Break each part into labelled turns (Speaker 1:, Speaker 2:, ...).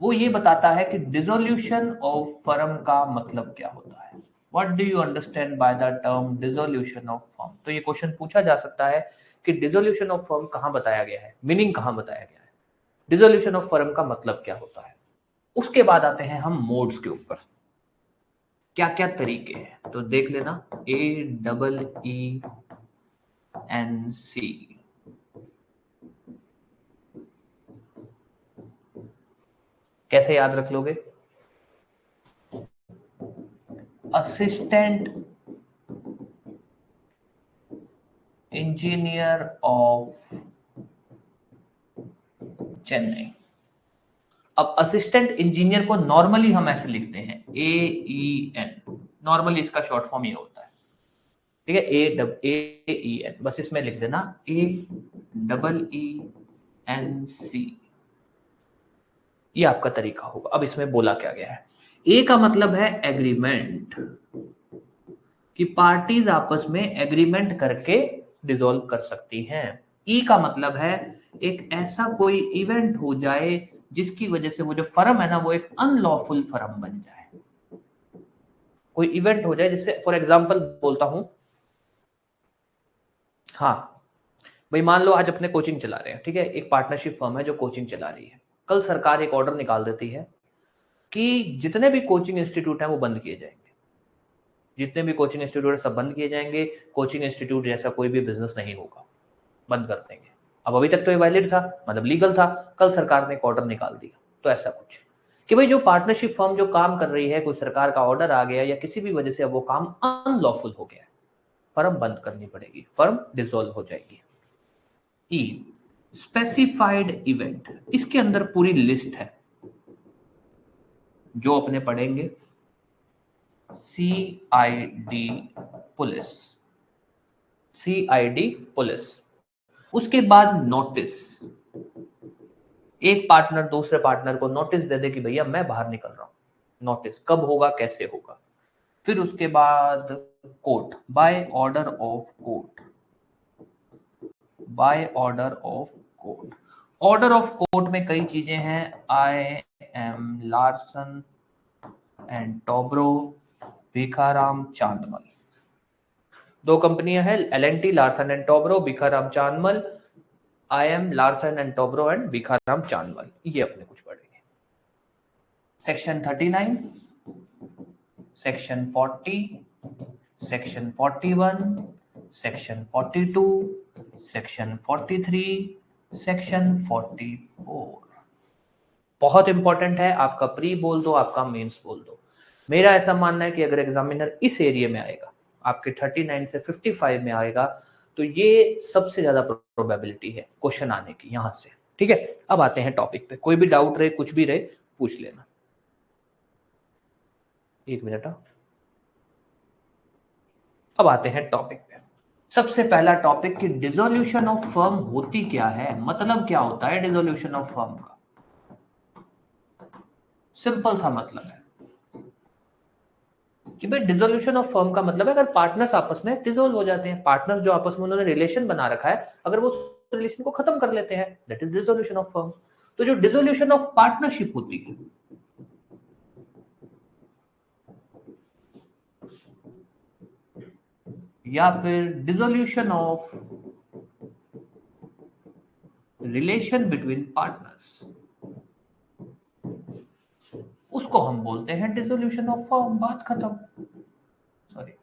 Speaker 1: वो ये बताता है कि डिसोल्यूशन ऑफ फर्म का मतलब क्या होता है। What do you understand by the term dissolution of firm. तो ये क्वेश्चन पूछा जा सकता है कि डिसोल्यूशन ऑफ फर्म कहाँ बताया गया है, मीनिंग कहाँ बताया गया है, डिसोल्यूशन ऑफ फर्म का मतलब क्या होता है। उसके बाद आते हैं हम मोड्स के ऊपर, क्या क्या तरीके हैं तो देख लेना। AEENC कैसे याद रख लोगे? Assistant engineer of Chennai. अब असिस्टेंट इंजीनियर को नॉर्मली हम ऐसे लिखते हैं AEN, नॉर्मली इसका शॉर्ट फॉर्म ये होता है, ठीक है, AEN, बस इसमें लिख देना AEENC, ये आपका तरीका होगा। अब इसमें बोला क्या गया है, ए का मतलब है एग्रीमेंट, कि पार्टीज आपस में एग्रीमेंट करके डिसॉल्व कर सकती हैं। ई का मतलब है एक ऐसा कोई इवेंट हो जाए जिसकी वजह से वो जो फर्म है ना वो एक अनलॉफुल फर्म बन जाए। कोई इवेंट हो जाए जिससे, फॉर एग्जांपल बोलता हूं, हाँ भाई मान लो आज अपने कोचिंग चला रहे हैं, ठीक है, एक पार्टनरशिप फर्म है जो कोचिंग चला रही है। कल सरकार एक ऑर्डर निकाल देती है कि जितने भी कोचिंग इंस्टीट्यूट हैं वो बंद किए जाएंगे, जितने भी कोचिंग इंस्टीट्यूट है सब बंद किए जाएंगे, कोचिंग इंस्टीट्यूट जैसा कोई भी बिजनेस नहीं होगा, बंद कर देंगे। अब अभी तक तो ये वैलिड था, मतलब लीगल था, कल सरकार ने एक ऑर्डर निकाल दिया। तो ऐसा कुछ कि भाई जो पार्टनरशिप फर्म जो काम कर रही है, कोई सरकार का ऑर्डर आ गया या किसी भी वजह से अब वो काम अनलॉफुल हो गया, फर्म बंद करनी पड़ेगी, फर्म डिसॉल्व हो जाएगी। ई स्पेसिफाइड इवेंट, इसके अंदर पूरी लिस्ट है जो अपने पढ़ेंगे। CID police, CID police. उसके बाद नोटिस, एक पार्टनर दूसरे पार्टनर को नोटिस दे दे कि भैया मैं बाहर निकल रहा हूं। नोटिस कब होगा, कैसे होगा। फिर उसके बाद court, by order of court, by order of court. Order of court में कई चीजें हैं, IM Larsen and Toubro, Bhikharam Chandmal. दो कंपनियां हैं, LNT Larsen and Toubro, Bhikharam Chandmal. IM Larsen and Toubro and Bhikharam Chandmal, ये अपने कुछ पढ़ेंगे। Section 39, section 40, section 41, section 42, section 43, section 44। बहुत इंपॉर्टेंट है, आपका प्री बोल दो, आपका मेंस बोल दो। मेरा ऐसा मानना है कि अगर एग्जामिनर इस एरिया में आएगा, आपके 39 से 55 में आएगा, तो ये सबसे ज्यादा प्रोबेबिलिटी है क्वेश्चन आने की यहां से। ठीक है, अब आते हैं टॉपिक पे, कोई भी डाउट रहे कुछ भी रहे पूछ लेना। एक मिनट। अब आते हैं टॉपिक पे। सबसे पहला टॉपिक कि डिसोल्यूशन ऑफ फर्म होती क्या है, मतलब क्या होता है डिसोल्यूशन ऑफ फर्म का। सिंपल सा मतलब है कि भाई डिसोल्यूशन ऑफ फर्म का मतलब है अगर पार्टनर्स आपस में डिसोल्व हो जाते हैं, पार्टनर्स जो आपस में उन्होंने रिलेशन बना रखा है, अगर वो रिलेशन को खत्म कर लेते हैं, that is dissolution of firm. तो जो डिसोल्यूशन ऑफ पार्टनरशिप होती है, या फिर dissolution of relation between partners, उसको हम बोलते हैं डिसोल्यूशन ऑफ फर्म। बात खत्म। सॉरी,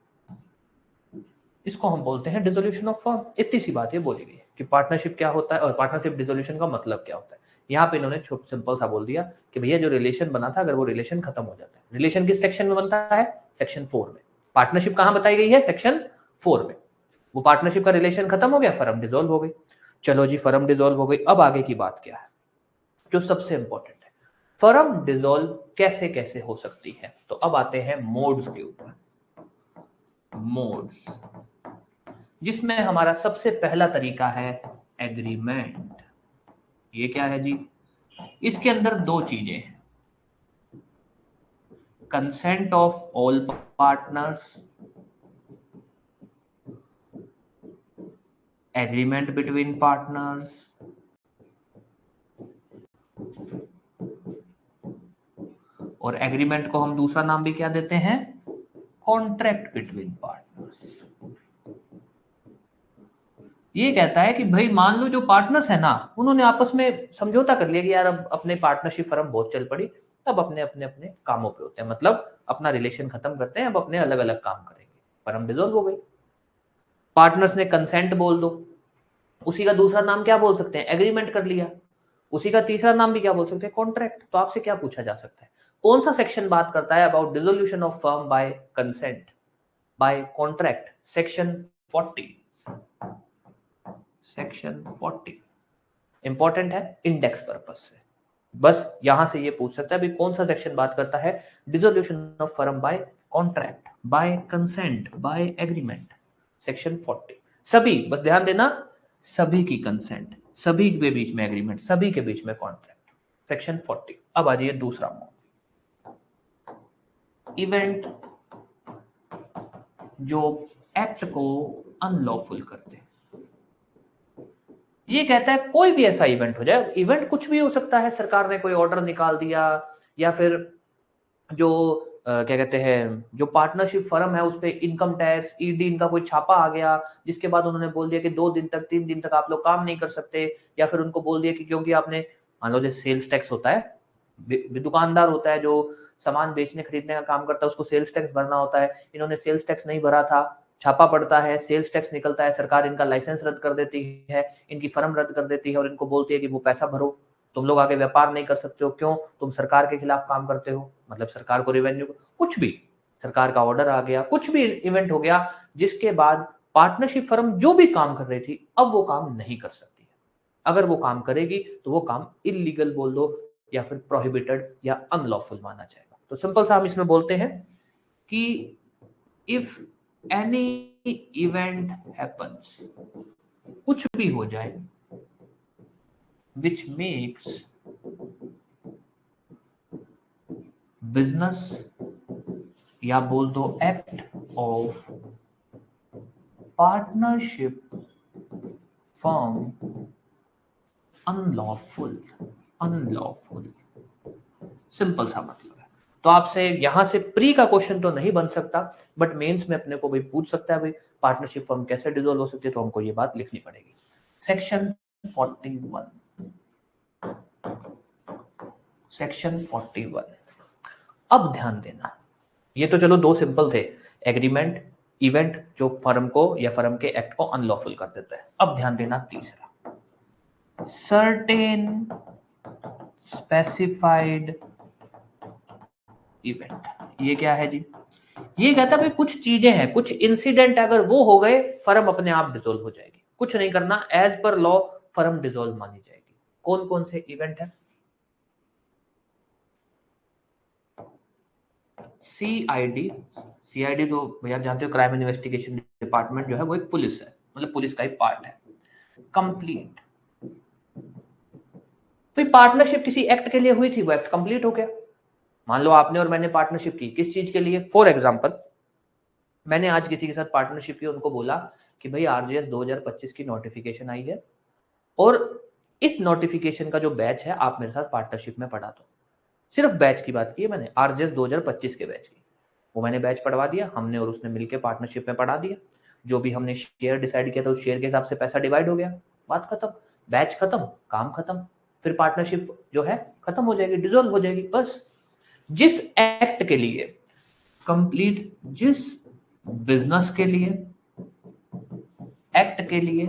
Speaker 1: इसको हम बोलते हैं डिसोल्यूशन ऑफ फर्म। इतनी सी बात ये बोली गई है कि पार्टनरशिप क्या होता है और पार्टनरशिप डिसोल्यूशन का मतलब क्या होता है। यहाँ पे इन्होंने सिंपल सा बोल दिया कि भैया जो रिलेशन बना था, अगर वो रिलेशन खत्म हो जाता है, रिलेशन किस सेक्शन में बनता है, सेक्शन 4 में। पार्टनरशिप कहाँ बताई गई है, सेक्शन 4 में। वो पार्टनरशिप का रिलेशन खत्म हो गया, फर्म डिसॉल्व हो गई। चलो जी, फर्म डिसॉल्व हो गई। अब आगे की बात क्या है जो सबसे इंपॉर्टेंट है, फर्म डिसॉल्व कैसे कैसे हो सकती है। तो अब आते हैं मोड्स के ऊपर। मोड्स, जिसमें हमारा सबसे पहला तरीका है एग्रीमेंट। ये क्या है जी, इसके अंदर दो चीजें हैं, consent of all partners, agreement between partners, और एग्रीमेंट को हम दूसरा नाम भी क्या देते हैं, कॉन्ट्रैक्ट बिटवीन पार्टनर्स। ये कहता है कि भाई मान लो जो पार्टनर्स है ना, उन्होंने आपस में समझौता कर लिया कि यार अब अपने पार्टनरशिप फर्म बहुत चल पड़ी, अब अपने अपने अपने कामों पे होते हैं, मतलब अपना रिलेशन खत्म करते हैं, अब अपने अलग अलग काम करेंगे, फर्म डिसॉल्व हो गई। पार्टनर्स ने कंसेंट बोल दो, उसी का दूसरा नाम क्या बोल सकते हैं, एग्रीमेंट कर लिया, उसी का तीसरा नाम भी क्या बोल सकते हैं, कॉन्ट्रैक्ट। तो आपसे क्या पूछा जा सकता है, कौन सा सेक्शन बात करता है about dissolution of firm by consent by contract? Section 40। Section 40 important है इंडेक्स पर्पस से, बस यहां से ये पूछ सकता है भी कौन सा सेक्शन बात करता है dissolution of firm bye contract, bye consent, by agreement. Section 40 सभी, बस ध्यान देना, सभी की कंसेंट, सभी के बीच में एग्रीमेंट, सभी के बीच में कॉन्ट्रैक्ट, सेक्शन 40। अब आ जाइए दूसरा मोड, इवेंट जो एक्ट को अनलॉफुल करते हैं। ये कहता है कोई भी ऐसा इवेंट हो जाए, इवेंट कुछ भी हो सकता है, सरकार ने कोई ऑर्डर निकाल दिया, या फिर जो क्या कहते हैं, जो पार्टनरशिप फर्म है उस पे इनकम टैक्स, ईडी, इनका कोई छापा आ गया, जिसके बाद उन्होंने बोल दिया कि 2 दिन तक 3 दिन तक आप लोग काम नहीं कर सकते, या फिर उनको बोल दिया कि क्योंकि आपने, मान लो जैसे सेल्स टैक्स होता है, दुकानदार होता है जो सामान बेचने खरीदने का काम करता है, उसको सेल्स टैक्स भरना होता है, इन्होंने सेल्स टैक्स नहीं भरा था, छापा पड़ता है, सेल्स टैक्स निकलता है, सरकार इनका लाइसेंस रद्द कर देती है, इनकी फर्म रद्द कर देती है और इनको बोलती है कि वो पैसा भरो, तुम लोग आगे व्यापार नहीं कर सकते हो, क्यों, तुम सरकार के खिलाफ काम करते हो, मतलब सरकार को रेवेन्यू, कुछ भी, सरकार का ऑर्डर आ गया, कुछ भी इवेंट हो गया जिसके बाद पार्टनरशिप फर्म जो भी काम कर रही थी अब वो काम नहीं कर सकती है। अगर वो काम करेगी तो वो काम इलीगल बोल दो, या फिर प्रोहिबिटेड या अनलॉफुल माना जाएगा। तो सिंपल सा हम इसमें बोलते हैं कि इफ एनी इवेंट हैपन्स, कुछ भी हो जाए, which makes बिजनेस या बोल दो act of partnership firm unlawful, unlawful, simple सा मतलब है। तो आपसे यहां से प्री का क्वेश्चन तो नहीं बन सकता, बट मेंस में अपने को भाई पूछ सकता है भाई पार्टनरशिप फर्म कैसे डिसॉल्व हो सकती है, तो हमको ये बात लिखनी पड़ेगी। Section 41, section 41। अब ध्यान देना, ये तो चलो दो सिंपल थे, एग्रीमेंट, इवेंट जो फर्म को या फर्म के एक्ट को अनलॉफुल कर देता है। अब ध्यान देना तीसरा, सर्टेन स्पेसिफाइड इवेंट। ये क्या है जी, ये कहता है भाई कुछ चीजें हैं, कुछ इंसिडेंट अगर वो हो गए फर्म अपने आप डिसॉल्व हो जाएगी, कुछ नहीं करना, as per law firm dissolve मानी जाएगी। कौन कौन से इवेंट है, सीआईडी, सीआईडी तो भैया जानते हो, क्राइम इन्वेस्टिगेशन डिपार्टमेंट जो है वो एक पुलिस है, मतलब पुलिस का एक पार्ट है। कंप्लीट, तो पार्टनरशिप किसी एक्ट के लिए हुई थी, वो एक्ट कंप्लीट हो गया। मान लो आपने और मैंने पार्टनरशिप की, किस चीज के लिए, फॉर एग्जांपल मैंने आज किसी के साथ पार्टनरशिप की, उनको बोला कि भाई आरजेएस 2025 की नोटिफिकेशन आई है और इस नोटिफिकेशन का जो बैच है आप मेरे साथ पार्टनरशिप में पढ़ा दो। सिर्फ बैच की बात की है मैंने, आरजेएस 2025 के बैच की, वो मैंने बैच पढ़वा दिया, हमने और उसने मिलकर पार्टनरशिप में पढ़ा दिया, जो भी हमने शेयर डिसाइड किया था उस शेयर के हिसाब से पैसा डिवाइड हो गया, बात खत्म, बैच खत्म, काम खत्म, फिर पार्टनरशिप जो है खत्म हो जाएगी, डिसॉल्व हो जाएगी। बस जिस एक्ट के लिए कंप्लीट, जिस बिजनेस के लिए, एक्ट के लिए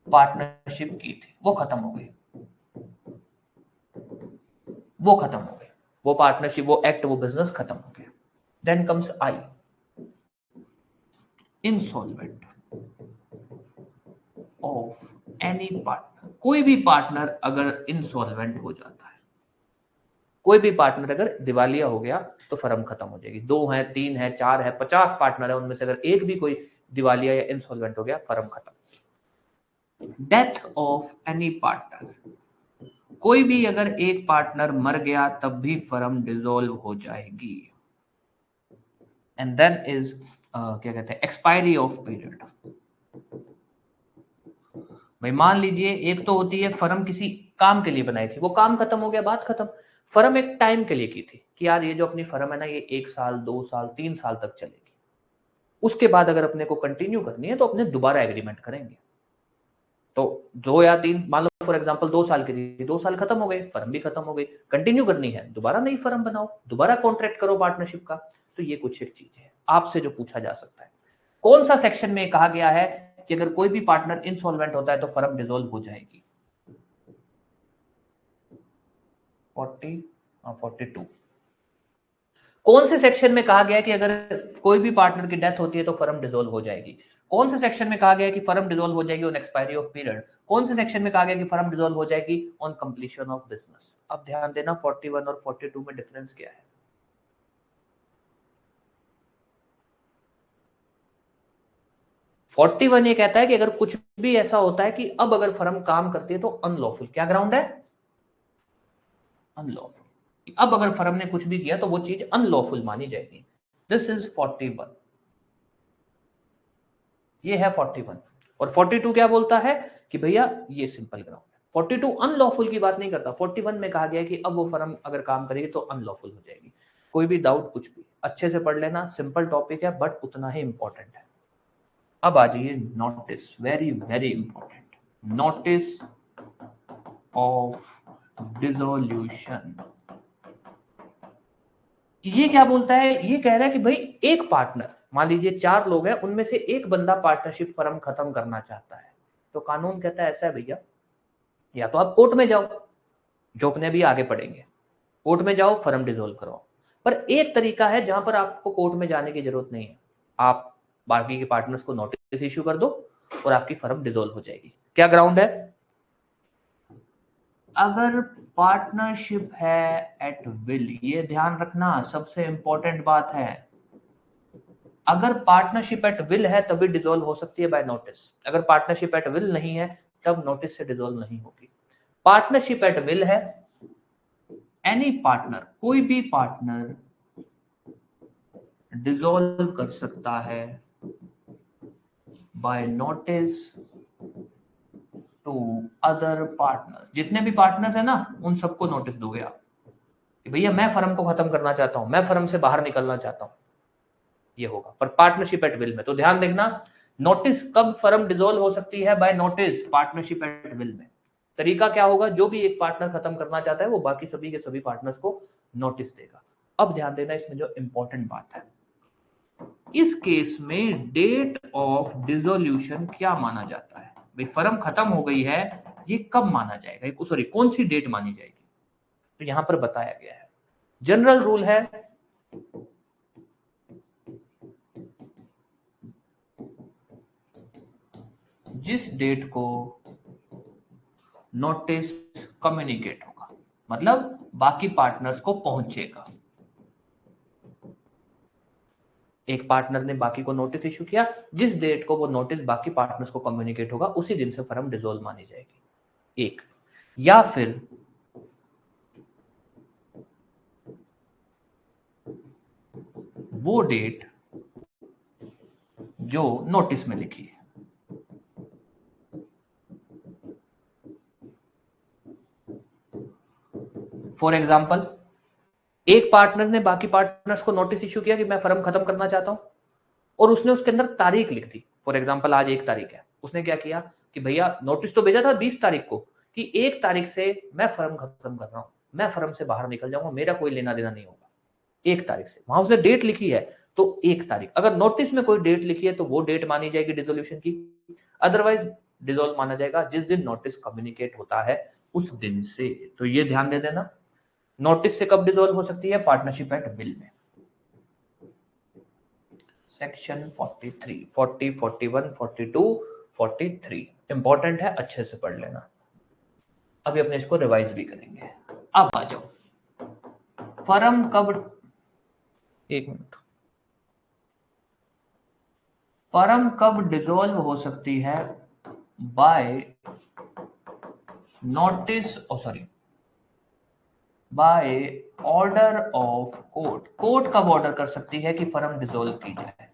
Speaker 1: पार्टनरशिप की थी वो खत्म हो गई, वो खत्म हो गई, वो पार्टनरशिप, वो एक्ट, वो बिजनेस खत्म हो गया। Then comes I, insolvent of any partner. कोई भी पार्टनर अगर इंसॉल्वेंट हो जाता है, कोई भी पार्टनर अगर दिवालिया हो गया तो फर्म खत्म हो जाएगी। 2 है, 3 है, 4 है, 50 पार्टनर है, उनमें से अगर एक भी कोई दिवालिया या इंसॉल्वेंट हो गया, फर्म खत्म। डेथ ऑफ एनी पार्टनर, कोई भी अगर एक पार्टनर मर गया तब भी फर्म डिसॉल्व हो जाएगी। एंड देन इज क्या कहते हैं, एक्सपायरी ऑफ पीरियड, भाई मान लीजिए एक तो होती है फर्म किसी काम के लिए बनाई थी, वो काम खत्म हो गया, बात खत्म। फर्म एक टाइम के लिए की थी कि यार ये जो अपनी फर्म है ना, ये 1 साल 2 साल 3 साल तक चलेगी। उसके बाद अगर अपने को कंटिन्यू करनी है तो अपने दोबारा एग्रीमेंट करेंगे। तो 2 या 3, मान लो फॉर एग्जांपल 2 साल की थी, 2 साल खत्म हो गए, फर्म भी खत्म हो गई, कंटिन्यू करनी है दोबारा नई फर्म बनाओ, दोबारा कॉन्ट्रैक्ट करो पार्टनरशिप का। तो ये कुछ एक चीज है आपसे जो पूछा जा सकता है। कौन सा सेक्शन में कहा गया है कि अगर कोई भी पार्टनर इंसॉल्वेंट होता है तो फर्म डिसॉल्व हो जाएगी? 42। कौन से सेक्शन में कहा गया है कि अगर कोई भी पार्टनर की डेथ होती है तो फर्म डिसॉल्व हो जाएगी? कौन से सेक्शन में कहा गया है कि फर्म डिसॉल्व हो जाएगी ऑन एक्सपायरी ऑफ पीरियड? कौन से सेक्शन में कहा गया कि फर्म डिसॉल्व हो जाएगी ऑन कंप्लीशन ऑफ बिजनेस? अब ध्यान देना 41 और 42 में डिफरेंस क्या है। 41 ये कहता है कि अगर कुछ भी ऐसा होता है कि अब अगर फर्म काम करती है तो अनलॉफुल, क्या ग्राउंड है? अनलॉफुल। अब अगर फर्म ने कुछ भी किया तो वो चीज अनलॉफुल मानी जाएगी। दिस इज 41, ये है 41। और 42 क्या बोलता है कि भैया ये सिंपल ग्राउंड है। 42 अनलॉफुल की बात नहीं करता, 41 में कहा गया कि अब वो फर्म अगर काम करेगी तो अनलॉफुल हो जाएगी। कोई भी डाउट कुछ भी अच्छे से पढ़ लेना, सिंपल टॉपिक है बट उतना ही इंपॉर्टेंट है। अब आ जाइए notice, very very important, notice of dissolution. ये क्या बोलता है? ये कह रहा है कि भाई एक पार्टनर, मान लीजिए 4 लोग हैं, उनमें से एक बंदा पार्टनरशिप फर्म खत्म करना चाहता है, तो कानून कहता है ऐसा है भैया, या तो आप कोर्ट में जाओ, जो अपने भी आगे पढ़ेंगे, कोर्ट में जाओ फर्म डिसॉल्व कराओ। पर एक तरीका है जहां पर आपको कोर्ट में जाने की जरूरत नहीं है, आप बाकी के पार्टनर्स को नोटिस इश्यू कर दो और आपकी फर्म डिसॉल्व हो जाएगी। क्या ग्राउंड है? अगर पार्टनरशिप है एट विल, ये ध्यान रखना, सबसे इंपॉर्टेंट बात है। अगर पार्टनरशिप एट विल है तभी डिसॉल्व हो सकती है बाय नोटिस। अगर पार्टनरशिप एट विल नहीं है तब नोटिस से डिसॉल्व नहीं होगी। पार्टनरशिप एट विल है, एनी पार्टनर, कोई भी पार्टनर डिसॉल्व कर सकता है by notice to other partner. जितने भी पार्टनर्स है ना उन सबको नोटिस दोगे आप कि भैया मैं फर्म को खत्म करना चाहता हूं, मैं फर्म से बाहर निकलना चाहता हूं, ये होगा। पर पार्टनरशिप एट विल में तो ध्यान देखना, नोटिस कब फर्म डिसॉल्व हो सकती है? By notice, partnership at will में। तरीका क्या होगा? जो भी एक पार्टनर खत्म करना चाहता है वो बाकी सभी के सभी पार्टनर्स को नोटिस देगा। अब ध्यान देना, इसमें जो इंपॉर्टेंट बात है, इस केस में डेट ऑफ डिसोल्यूशन क्या माना जाता है? भाई फर्म खत्म हो गई है, ये कब माना जाएगा, सॉरी कौन सी डेट मानी जाएगी? तो यहां पर बताया गया है, जनरल रूल है जिस डेट को नोटिस कम्युनिकेट होगा, मतलब बाकी पार्टनर्स को पहुंचेगा। एक पार्टनर ने बाकी को नोटिस इशू किया, जिस डेट को वो नोटिस बाकी पार्टनर्स को कम्युनिकेट होगा उसी दिन से फर्म डिसॉल्व मानी जाएगी। एक, या फिर वो डेट जो नोटिस में लिखी है। फॉर एग्जाम्पल, एक पार्टनर ने बाकी पार्टनर्स को नोटिस इशू किया कि मैं फर्म खत्म करना चाहता हूं, और उसने उसके अंदर तारीख लिख दी। फॉर एग्जाम्पल आज 1 तारीख है, उसने क्या किया कि भैया नोटिस तो भेजा था 20 तारीख को कि 1 तारीख से मैं फर्म खत्म कर रहा हूं, मैं फर्म से बाहर निकल जाऊंगा, मेरा कोई लेना देना नहीं होगा। 1 तारीख से, वहां उसने डेट लिखी है तो 1 तारीख। अगर नोटिस में कोई डेट लिखी है तो वो डेट मानी जाएगी डिसोल्यूशन की, अदरवाइज डिसॉल्व माना जाएगा जिस दिन नोटिस कम्युनिकेट होता है उस दिन से। तो ये ध्यान दे देना, नोटिस से कब डिसॉल्व हो सकती है? पार्टनरशिप एट विल में। सेक्शन 43, 40, 41, 42, 43 इंपॉर्टेंट है, अच्छे से पढ़ लेना। अभी अपने इसको रिवाइज भी करेंगे। अब आ जाओ, फर्म कब, एक मिनट, फर्म कब डिसॉल्व हो सकती है? By notice, sorry, by order of court. Court कब ऑर्डर कर सकती है कि फर्म डिसॉल्व की जाए,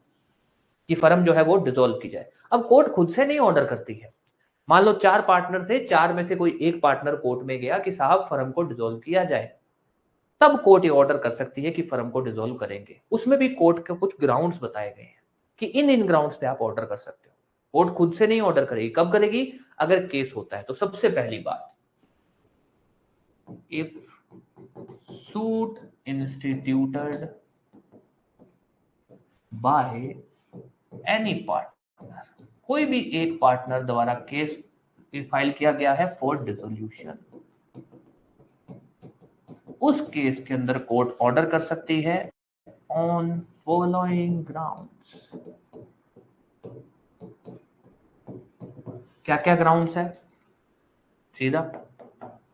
Speaker 1: कि फर्म जो है वो डिसॉल्व की जाए? अब कोर्ट खुद से नहीं ऑर्डर करती है, मान लो 4 पार्टनर थे, 4 में से कोई एक पार्टनर कोर्ट में गया कि साहब फर्म को डिसॉल्व किया जाए, तब कोर्ट ये ऑर्डर कर सकती है कि फर्म को डिसॉल्व करेंगे। उसमें भी कोर्ट के कुछ ग्राउंड्स बताए गए हैं कि इन ग्राउंड्स पे आप ऑर्डर कर सकते हो। कोर्ट खुद से नहीं ऑर्डर करेगी, कब करेगी? अगर केस होता है तो। सबसे पहली बात, if suit instituted by any partner, कोई भी एक पार्टनर द्वारा केस फाइल किया गया है फॉर डिसोल्यूशन, उस केस के अंदर कोर्ट ऑर्डर कर सकती है ऑन फॉलोइंग ग्राउंड्स। क्या क्या ग्राउंड्स है? सीधा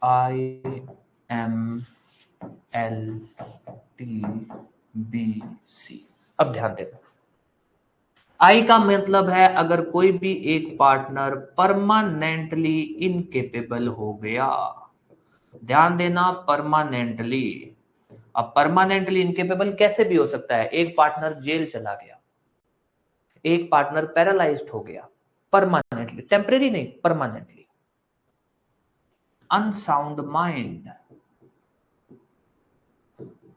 Speaker 1: IMLTBC। अब ध्यान देना, आई का मतलब है अगर कोई भी एक पार्टनर परमानेंटली इनकेपेबल हो गया। ध्यान देना, परमानेंटली। अब परमानेंटली इनकेपेबल कैसे भी हो सकता है? एक पार्टनर जेल चला गया, एक पार्टनर पैरालाइज्ड हो गया, परमानेंटली, टेम्परेरी नहीं, परमानेंटली। अनसाउंड माइंड,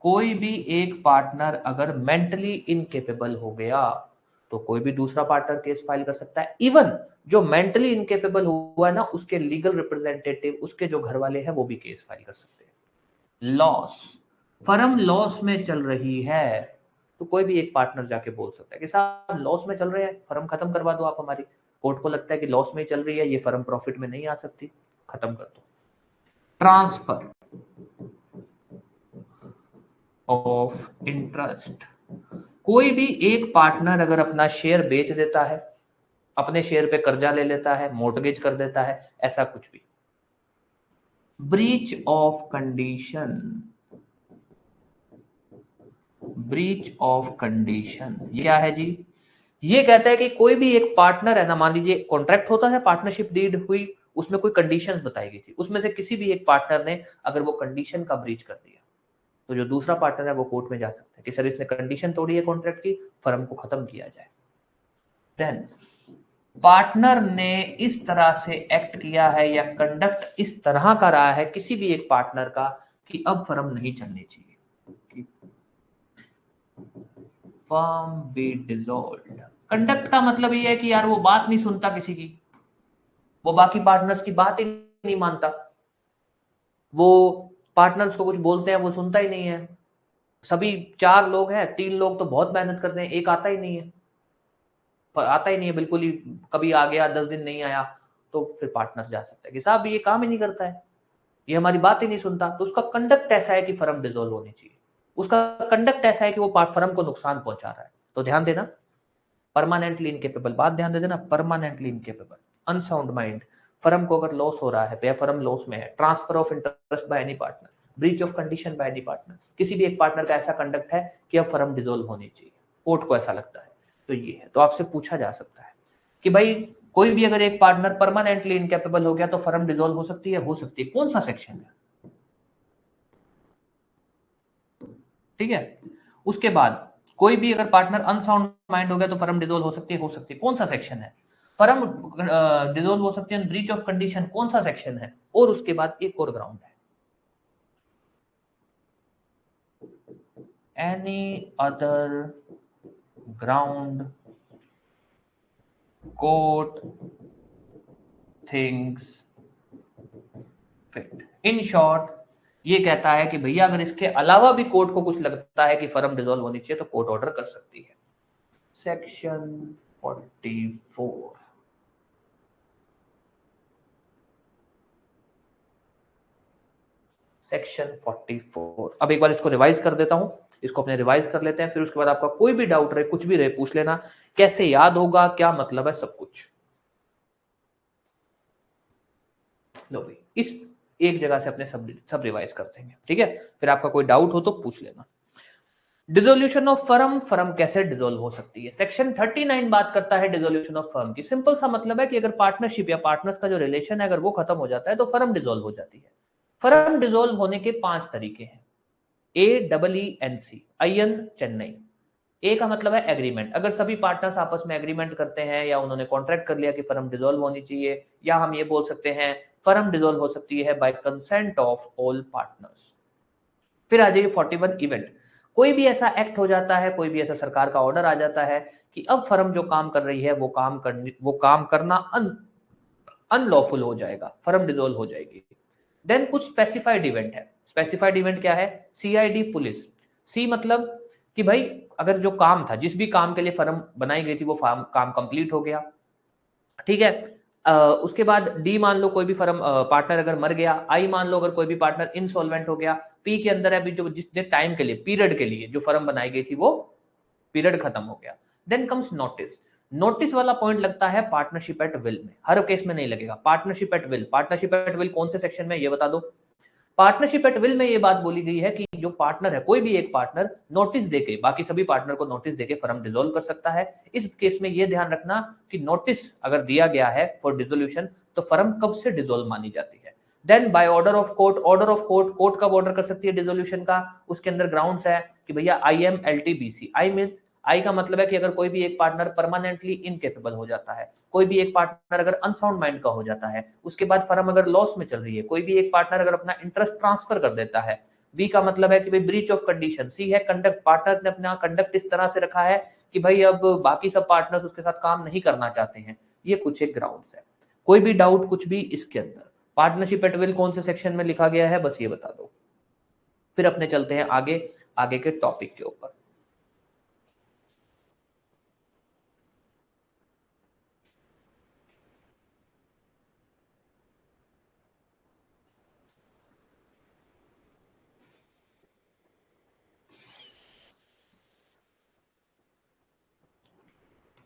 Speaker 1: कोई भी एक पार्टनर अगर मेंटली इनकेपेबल हो गया तो कोई भी दूसरा पार्टनर केस फाइल कर सकता है। इवन जो मेंटली इनकेपेबल हुआ है ना, उसके लीगल रिप्रेजेंटेटिव, उसके जो घर वाले हैं, वो भी केस फाइल कर सकते हैं। लॉस, फर्म लॉस में चल रही है तो कोई भी एक पार्टनर जाके बोल सकता है कि साहब लॉस में चल रहे हैं, फर्म खत्म करवा दो आप हमारी। कोर्ट को लगता है कि लॉस में चल रही है, ये फर्म प्रॉफिट में नहीं आ सकती, खत्म कर दो। ट्रांसफर ऑफ इंटरेस्ट, कोई भी एक पार्टनर अगर अपना शेयर बेच देता है, अपने शेयर पे कर्जा ले लेता है, मोर्टगेज कर देता है, ऐसा कुछ भी। Breach of condition, breach of condition ये क्या है जी? ये कहता है कि कोई भी एक पार्टनर है ना, मान लीजिए कॉन्ट्रैक्ट होता है, पार्टनरशिप डीड हुई, उसमें कोई कंडीशंस बताई गई थी, उसमें से किसी भी एक पार्टनर ने अगर वो कंडीशन का ब्रीच कर दिया तो जो दूसरा पार्टनर है वो कोर्ट में जा सकता है कि सर इसने कंडीशन तोड़ी है कॉन्ट्रैक्ट की, फर्म को खत्म किया जाए। देन पार्टनर ने इस तरह से एक्ट किया है या कंडक्ट इस तरह का रहा है किसी भी एक पार्टनर का कि अब फर्म नहीं चलनी चाहिए, फर्म बी डिसॉल्व्ड। कंडक्ट का मतलब ये है कि यार वो बात नहीं सुनता किसी की, वो बाकी पार्टनर्स की बात ही नहीं मानता, वो पार्टनर्स को कुछ बोलते हैं वो सुनता ही नहीं है। सभी 4 लोग हैं, 3 लोग तो बहुत मेहनत करते हैं, एक आता ही नहीं है, आता ही नहीं है बिल्कुल ही, कभी आ गया 10 दिन नहीं आया, तो फिर पार्टनर जा सकता है कि साहब ये काम ही नहीं करता है, ये हमारी बात ही नहीं सुनता, तो उसका कंडक्ट ऐसा है कि फर्म डिसॉल्व होनी चाहिए, उसका कंडक्ट ऐसा है कि वो फर्म को नुकसान पहुंचा रहा है। तो ध्यान देना, परमानेंटली इनकेपेबल, बात ध्यान दे देना, permanently incapable. Unsound mind, firm को अगर लॉस हो रहा है, वह फर्म लॉस में है। Transfer of interest by any partner, breach of condition by any partner, किसी भी एक पार्टनर का ऐसा कंडक्ट है कि अब फर्म डिसॉल्व होनी चाहिए, कोर्ट को ऐसा लगता है। तो ये है, तो आपसे पूछा जा सकता है कि भाई कोई भी अगर एक पार्टनर परमानेंटली इनकेपेबल हो गया तो फर्म डिसॉल्व हो सकती है? हो सकती है। कौन सा सेक्शन है? ठीक है। उसके बाद कोई भी अगर पार्टनर अनसाउंड माइंड हो गया तो फर्म डिसॉल्व हो सकती है? हो सकती है। कौन सा सेक्शन है? फर्म डिसॉल्व हो सकती है ब्रीच ऑफ कंडीशन, कौन सा सेक्शन है? और उसके बाद एक और ग्राउंड है, any other ground court things fit. In short ये कहता है कि भैया अगर इसके अलावा भी कोर्ट को कुछ लगता है कि फर्म डिसॉल्व होनी चाहिए तो कोर्ट ऑर्डर कर सकती है। Section 44, section 44। अब एक बार इसको रिवाइज कर देता हूं, इसको अपने रिवाइज कर लेते हैं, फिर उसके बाद आपका कोई भी डाउट रहे, कुछ भी रहे, पूछ लेना, कैसे याद होगा, क्या मतलब है, सब कुछ। लो भाई, इस एक जगह से अपने सब रिवाइज कर देंगे, ठीक है? फिर आपका कोई डाउट हो तो पूछ लेना। डिसोल्यूशन ऑफ फर्म, फर्म कैसे डिसॉल्व हो सकती है? सेक्शन 39 बात करता है डिसोल्यूशन ऑफ फर्म की। सिंपल सा मतलब है कि अगर पार्टनरशिप या पार्टनर्स का जो रिलेशन है अगर वो खत्म हो जाता है तो फर्म डिसॉल्व हो जाती है। फर्म डिसॉल्व होने के 5 तरीके हैं। AEENC, IN चेन्नई, ए का मतलब है एग्रीमेंट। अगर सभी पार्टनर्स आपस में एग्रीमेंट करते हैं या उन्होंने कॉन्ट्रैक्ट कर लिया कि फर्म डिसॉल्व होनी चाहिए, या हम ये बोल सकते हैं फर्म डिसॉल्व हो सकती है bye consent of all partners. फिर आ जाइए 41 इवेंट। कोई भी ऐसा एक्ट हो जाता है, कोई भी ऐसा सरकार का ऑर्डर आ जाता है कि अब फर्म जो काम कर रही है वो काम करना अनलॉफुल हो जाएगा, फर्म डिसॉल्व हो जाएगी। देन कुछ स्पेसिफाइड इवेंट है। स्पेसिफाइड इवेंट क्या है? CID police. सी मतलब कि भाई अगर जो काम था, जिस भी काम के लिए फर्म बनाई गई थी, वो काम कंप्लीट हो गया, ठीक है। उसके बाद डी मान लो कोई भी फर्म पार्टनर अगर मर गया, आई मान लो अगर कोई भी पार्टनर इंसॉल्वेंट हो गया, पी के अंदर अभी जो जितने टाइम के लिए, पीरियड के लिए जो फर्म बनाई गई थी वो पीरियड खत्म हो गया। Then comes notice. नोटिस वाला पॉइंट लगता है पार्टनरशिप एट विल में, हर केस में नहीं लगेगा। Partnership at will, partnership at will कौन से सेक्शन में ये बता दो। पार्टनरशिप एट विल में ये बात बोली गई है कि जो पार्टनर है, कोई भी एक पार्टनर नोटिस देके बाकी सभी पार्टनर को नोटिस देके फर्म डिसॉल्व कर सकता है। इस केस में ये ध्यान रखना कि नोटिस अगर दिया गया है फॉर डिसोल्यूशन तो फर्म कब से डिसॉल्व मानी जाती है। Then by order of court. Order of court, court कब ऑर्डर कर सकती है डिसोल्यूशन का? उसके अंदर ग्राउंड्स है कि भैया IMLTBC। आई का मतलब है कि अगर कोई भी एक पार्टनर परमानेंटली इनकेपेबल हो जाता है, कोई भी एक पार्टनर अगर अनसाउंड माइंड का हो जाता है, उसके बाद फर्म अगर लॉस में चल रही है, कोई भी एक पार्टनर अगर अपना इंटरेस्ट ट्रांसफर कर देता है। बी का मतलब है कि भाई ब्रीच ऑफ कंडीशन। सी है कंडक्ट, पार्टनर ने अपना कंडक्ट इस तरह से रखा है कि भाई अब बाकी सब पार्टनर्स उसके साथ काम नहीं करना चाहते हैं। ये कुछ एक ग्राउंड्स है। कोई भी डाउट कुछ भी इसके अंदर? पार्टनरशिप एट विल कौन से सेक्शन में लिखा गया है, बस ये बता दो। फिर अपने चलते हैं आगे, आगे के टॉपिक के ऊपर।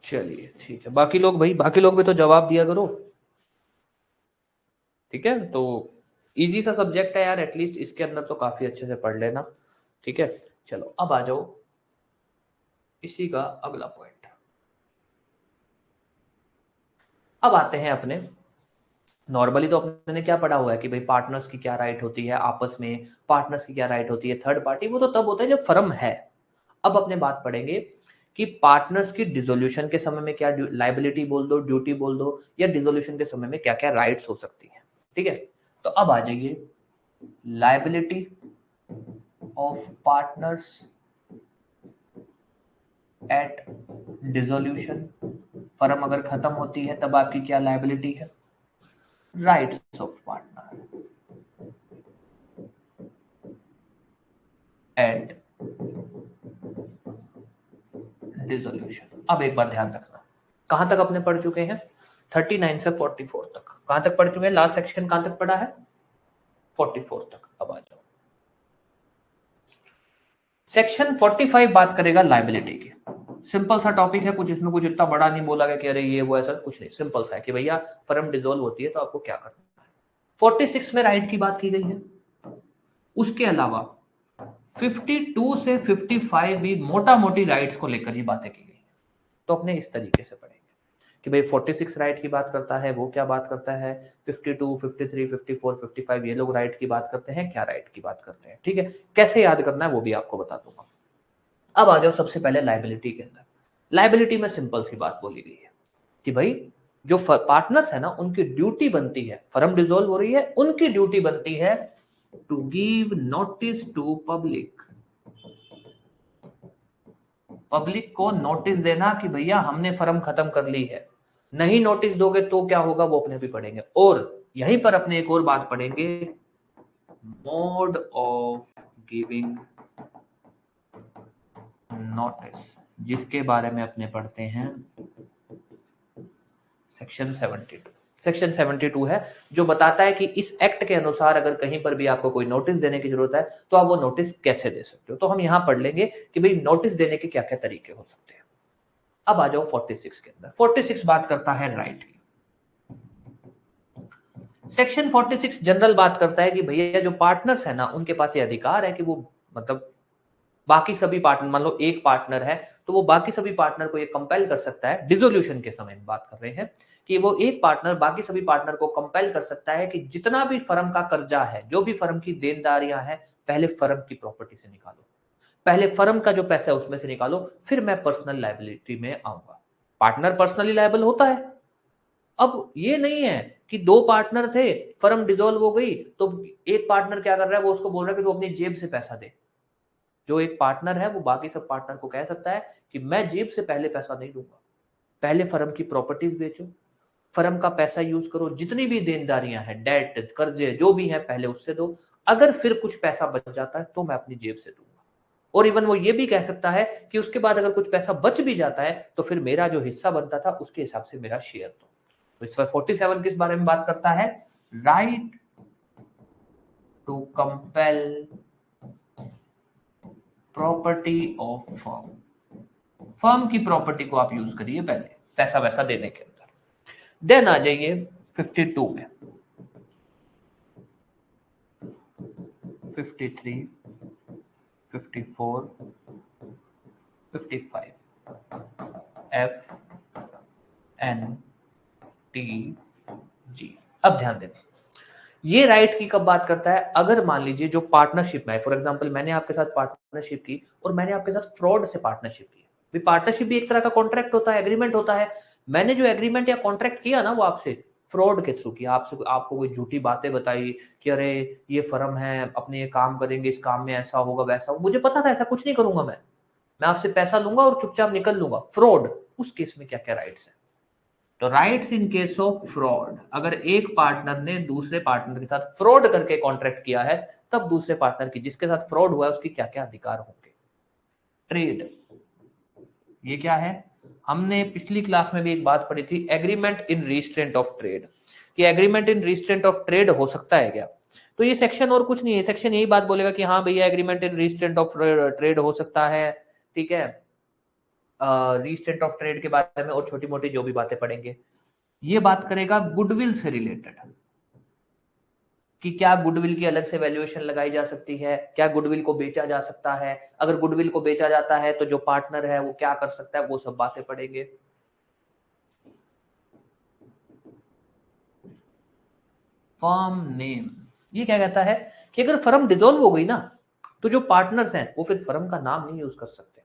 Speaker 1: चलिए ठीक है, बाकी लोग भाई, बाकी लोग भी तो जवाब दिया करो। ठीक है, तो इजी सा सब्जेक्ट है यार, एटलीस्ट इसके अंदर तो काफी अच्छे से पढ़ लेना। ठीक है, चलो अब आ जाओ इसी का अगला पॉइंट। अब आते हैं अपने, नॉर्मली तो अपने क्या पढ़ा हुआ है कि भाई पार्टनर्स की क्या राइट होती है आपस में, पार्टनर्स की क्या राइट होती है थर्ड पार्टी, वो तो तब होता है जब फर्म है। अब अपने बात पढ़ेंगे कि पार्टनर्स की डिसोल्यूशन के समय में क्या लाइबिलिटी बोल दो, ड्यूटी बोल दो, या डिसोल्यूशन के समय में क्या क्या राइट्स हो सकती है। ठीक है, तो अब आ जाइए liability of partners at dissolution. Firm अगर खत्म होती है तब आपकी क्या लाइबिलिटी है? Rights of partner at dissolution. अब एक बार ध्यान रखना, कहां तक अपने पढ़ चुके हैं? 39 से 44 तक। कहां तक पढ़ चुके हैं? लास्ट सेक्शन कहां तक पढ़ा है? 44 तक। अब आ जाओ सेक्शन 45, बात करेगा लाइबिलिटी की। सिंपल सा टॉपिक है, कुछ इसमें कुछ इतना बड़ा नहीं बोला गया कि अरे ये वो, ऐसा कुछ नहीं। सिंपल सा है कि भैया फर्म डिसॉल्व होती है तो आपको क्या करना है। 46 में राइट की बात की गई है। उसके अलावा 52 से 55 भी मोटा मोटी राइट्स को लेकर ही बातें की गई है। तो अपने इस तरीके से पढ़ेंगे कि भाई 46 राइट की बात करता है, वो क्या बात करता है, 52, 53, 54, 55 ये लोग राइट की बात करते हैं, क्या राइट की बात करते हैं। ठीक है, कैसे याद करना है वो भी आपको बता दूंगा। अब आ जाओ सबसे पहले लाइबिलिटी के अंदर। लाइबिलिटी में सिंपल सी बात बोली गई है कि भाई जो पार्टनर्स है ना, उनकी ड्यूटी बनती है, फर्म डिसॉल्व हो रही है, उनकी ड्यूटी बनती है to give notice to public. Public को नोटिस देना कि भैया हमने फर्म खत्म कर ली है। नहीं नोटिस दोगे तो क्या होगा वो अपने भी पढ़ेंगे। और यहीं पर अपने एक और बात पढ़ेंगे, मोड ऑफ गिविंग नोटिस, जिसके बारे में अपने पढ़ते हैं सेक्शन 72। सेक्शन 72 है जो बताता है कि इस एक्ट के अनुसार अगर कहीं पर भी आपको कोई नोटिस देने की जरूरत है तो आप वो नोटिस कैसे दे सकते हो। तो हम यहां पढ़ लेंगे कि भाई नोटिस देने के क्या क्या तरीके हो सकते हैं। अब आ जाओ 46 के अंदर। 46 बात करता है राइट की। सेक्शन 46 जनरल बात करता है कि भैया जो पार्टनर्स है ना, उनके पास ये अधिकार है कि वो मतलब बाकी सभी पार्टनर, मान लो एक पार्टनर है तो वो बाकी सभी पार्टनर को ये कंपेल कर सकता है, डिसोल्यूशन के समय में बात कर रहे हैं, कि वो एक पार्टनर बाकी सभी पार्टनर को कंपेल कर सकता है कि जितना भी फर्म का कर्जा है, जो भी फर्म की देनदारियां हैं, पहले फर्म की प्रॉपर्टी से निकालो। पहले फर्म का जो पैसा है उसमें से निकालो, फिर मैं पर्सनल लायबिलिटी में आऊंगा। पार्टनर पर्सनली लायबल होता है। अब ये नहीं है कि दो पार्टनर थे, फर्म डिसॉल्व हो गई तो एक पार्टनर क्या कर रहा है, वो उसको बोल रहा है कि तू अपनी जेब से पैसा दे। जो एक पार्टनर है वो बाकी सब पार्टनर को कह सकता है कि मैं जेब से पहले पैसा नहीं दूंगा, पहले फर्म की प्रॉपर्टीज बेचो, फर्म का पैसा यूज करो, जितनी भी देनदारियां हैं, डेट, कर्जे जो भी हैं पहले उससे दो, अगर फिर कुछ पैसा बच जाता है तो मैं अपनी जेब से दूंगा। और इवन वो ये भी कह सकता है कि उसके बाद अगर कुछ पैसा बच भी जाता है तो फिर मेरा जो हिस्सा बनता था उसके हिसाब से मेरा शेयर दो। तो इस 47 किस बारे में बात करता है? Right to compel property of firm. Firm की प्रॉपर्टी को आप यूज करिए पहले पैसा वैसा देने के अंदर। देन आ जाइए 52 में, 53, 54, 55, एफ एन टी जी। अब ध्यान देना, ये राइट की कब बात करता है? अगर मान लीजिए जो पार्टनरशिप में है, फॉर एग्जांपल मैंने आपके साथ पार्टनरशिप की और मैंने आपके साथ फ्रॉड से पार्टनरशिप की। भी पार्टनरशिप भी एक तरह का कॉन्ट्रैक्ट होता है, एग्रीमेंट होता है। मैंने जो एग्रीमेंट या कॉन्ट्रैक्ट किया ना वो आपसे फ्रॉड के थ्रू किया, आपसे आपको कोई झूठी बातें बताई कि अरे ये फर्म है, अपने ये काम करेंगे, इस काम में ऐसा होगा वैसा होगा। मुझे पता था ऐसा कुछ नहीं करूंगा मैं आपसे पैसा लूंगा और चुपचाप निकल लूंगा। फ्रॉड, उस केस में क्या क्या राइट्स है? तो rights in case of fraud, अगर एक पार्टनर ने दूसरे पार्टनर के साथ फ्रॉड करके कॉन्ट्रैक्ट किया है तब दूसरे पार्टनर की जिसके साथ फ्रॉड हुआ है उसकी क्या क्या अधिकार होंगे? ट्रेड, ये क्या है? हमने पिछली क्लास में भी एक बात पढ़ी थी, agreement in restraint of trade, कि agreement in restraint of trade हो सकता है क्या? तो ये सेक्शन और कुछ नहीं है, सेक्शन यही बात बोलेगा कि हाँ भैया agreement in restraint of trade हो सकता है, ठीक है। रिस्ट्रेंट ऑफ ट्रेड के बारे में और छोटी मोटी जो भी बातें पढ़ेंगे। ये बात करेगा गुडविल से रिलेटेड, कि क्या गुडविल की अलग से वैल्यूएशन लगाई जा सकती है, क्या गुडविल को बेचा जा सकता है, अगर गुडविल को बेचा जाता है तो जो पार्टनर है वो क्या कर सकता है, वो सब बातें पढ़ेंगे। फर्म नेम, ये क्या कहता है कि अगर फर्म डिसॉल्व हो गई ना तो जो पार्टनर्स हैं वो फिर फर्म का नाम नहीं यूज कर सकते।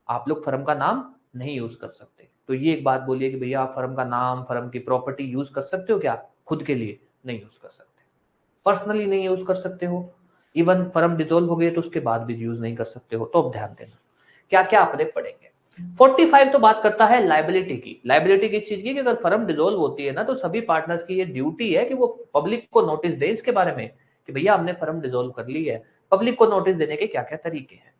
Speaker 1: आप लोग फर्म का नाम नहीं यूज कर सकते। तो ये एक बात बोलिए कि भैया आप फर्म का नाम, फर्म की प्रॉपर्टी यूज कर सकते हो क्या? खुद के लिए नहीं यूज कर सकते, पर्सनली नहीं यूज कर सकते हो। इवन फर्म डिसॉल्व हो गई तो उसके बाद भी यूज नहीं कर सकते हो। तो अब ध्यान देना क्या क्या अपने पढ़ेंगे। 45 तो बात करता है लाइबिलिटी की। लाइबिलिटी किस चीज की? कि अगर फर्म डिसॉल्व होती है ना तो सभी पार्टनर्स की ये ड्यूटी है कि वो पब्लिक को नोटिस दे इसके बारे में कि भैया हमने फर्म डिसॉल्व कर ली है। पब्लिक को नोटिस देने के क्या क्या तरीके हैं।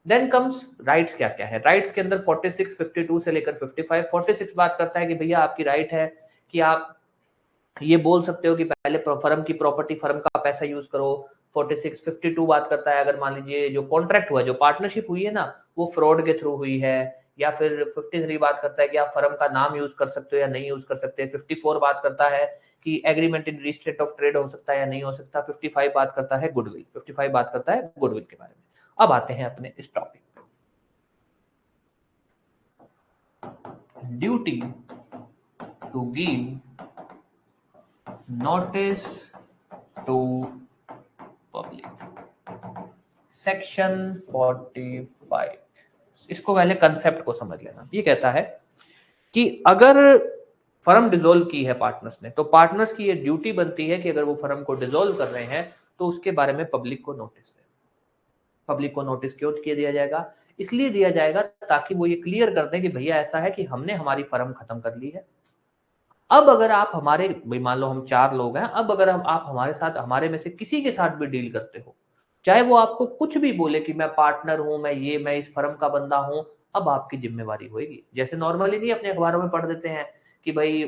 Speaker 1: देन कम्स राइट्स, क्या क्या है राइट्स के अंदर 46, 52 से लेकर 55। 46 बात करता है कि भैया आपकी राइट है कि आप ये बोल सकते हो कि पहले फर्म की प्रॉपर्टी, फर्म का पैसा यूज करो। 46, 52 बात करता है अगर मान लीजिए जो कॉन्ट्रैक्ट हुआ, जो पार्टनरशिप हुई है ना वो फ्रॉड के थ्रू हुई है। या फिर 53 बात करता है कि आप फर्म का नाम यूज कर सकते हो या नहीं यूज कर सकते। 54 बात करता है कि agreement in restraint of trade हो सकता है या नहीं हो सकता। 55 बात करता है गुडविल, 55 बात करता है गुडविल के बारे में। अब आते हैं अपने इस टॉपिक पे, duty to give notice to public, section 45। इसको पहले कंसेप्ट को समझ लेना। ये कहता है कि अगर फर्म डिसॉल्व की है पार्टनर्स ने तो पार्टनर्स की ये ड्यूटी बनती है कि अगर वो फर्म को डिसॉल्व कर रहे हैं तो उसके बारे में पब्लिक को नोटिस दें। पब्लिक को नोटिस क्यों किया दिया जाएगा? इसलिए दिया जाएगा ताकि वो ये क्लियर कर दें कि भैया ऐसा है कि हमने हमारी फर्म खत्म कर ली है। अब अगर आप हमारे, भाई मान लो हम 4 लोग हैं, अब अगर आप हमारे साथ, हमारे में से किसी के साथ भी डील करते हो, चाहे वो आपको कुछ भी बोले कि मैं पार्टनर हूं, मैं इस फर्म का बंदा हूं, अब आपकी जिम्मेवारी होगी। जैसे नॉर्मली नहीं अपने अखबारों में पढ़ देते हैं कि भाई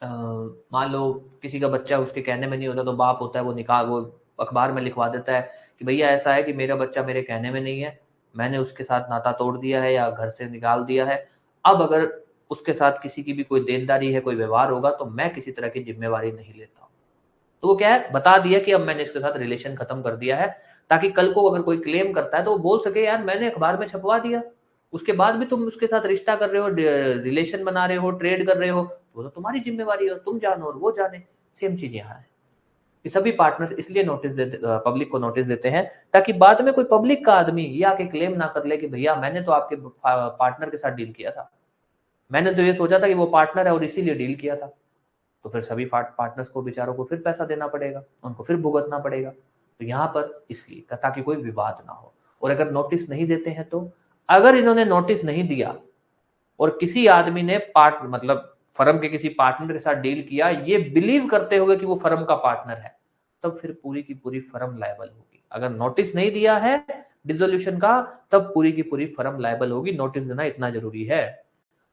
Speaker 1: मान लो किसी का बच्चा उसके कहने में नहीं होता तो बाप होता है वो अखबार में लिखवा देता है कि भैया ऐसा है कि मेरा बच्चा मेरे कहने में नहीं है, मैंने उसके साथ नाता तोड़ दिया है या घर से निकाल दिया है। अब अगर उसके साथ किसी की भी कोई देनदारी है, कोई व्यवहार होगा तो मैं किसी तरह की जिम्मेवारी नहीं लेता हूँ। तो वो क्या है, बता दिया कि अब मैंने इसके साथ रिलेशन खत्म कर दिया है, ताकि कल को अगर कोई क्लेम करता है तो वो बोल सके यार मैंने अखबार में छपवा दिया, उसके बाद भी तुम उसके साथ रिश्ता कर रहे हो, रिलेशन बना रहे हो, ट्रेड कर रहे हो, वो तो तुम्हारी जिम्मेवारी है, तुम जानो और वो जाने। सेम चीज यहाँ है। कि सभी पार्टनर्स इसलिए नोटिस देते, पब्लिक को नोटिस देते हैं ताकि बाद में कोई पब्लिक का आदमी ये आके क्लेम ना कर ले कि भैया मैंने तो आपके पार्टनर के साथ डील किया था, मैंने तो ये सोचा था कि वो पार्टनर है और इसीलिए डील किया था। तो फिर सभी पार्टनर्स को बेचारों को फिर पैसा देना पड़ेगा, उनको फिर भुगतना पड़ेगा। तो यहाँ पर इसलिए ताकि कोई विवाद ना हो। और अगर नोटिस नहीं देते हैं तो अगर इन्होंने नोटिस नहीं दिया और किसी आदमी ने मतलब फर्म के किसी पार्टनर के साथ डील किया ये बिलीव करते हुए कि वो फर्म का पार्टनर है, तब फिर पूरी की पूरी फर्म लायबल होगी। अगर नोटिस नहीं दिया है डिसोल्यूशन का तब पूरी की पूरी फर्म लायबल होगी। नोटिस देना इतना जरूरी है।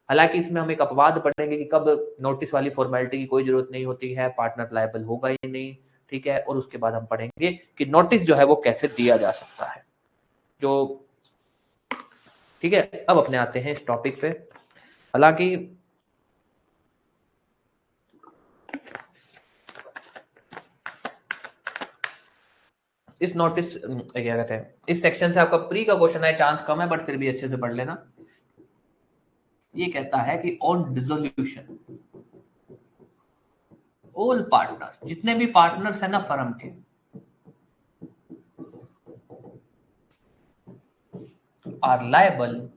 Speaker 1: हालांकि इसमें हम एक अपवाद पढ़ेंगे कि कब नोटिस वाली फॉर्मेलिटी की कोई जरूरत नहीं होती है, पार्टनर लायबल होगा ही नहीं, ठीक है। और उसके बाद हम पढ़ेंगे कि नोटिस जो है वो कैसे दिया जा सकता है। जो ठीक है, अब अपने आते हैं इस टॉपिक पे। हालांकि इस नोटिस क्या कहते हैं, इस सेक्शन से आपका प्री का क्वेश्चन है, चांस कम है बट फिर भी अच्छे से पढ़ लेना। ये कहता है कि ऑन डिसोल्यूशन ऑल पार्टनर्स, जितने भी पार्टनर्स है ना फर्म के, are liable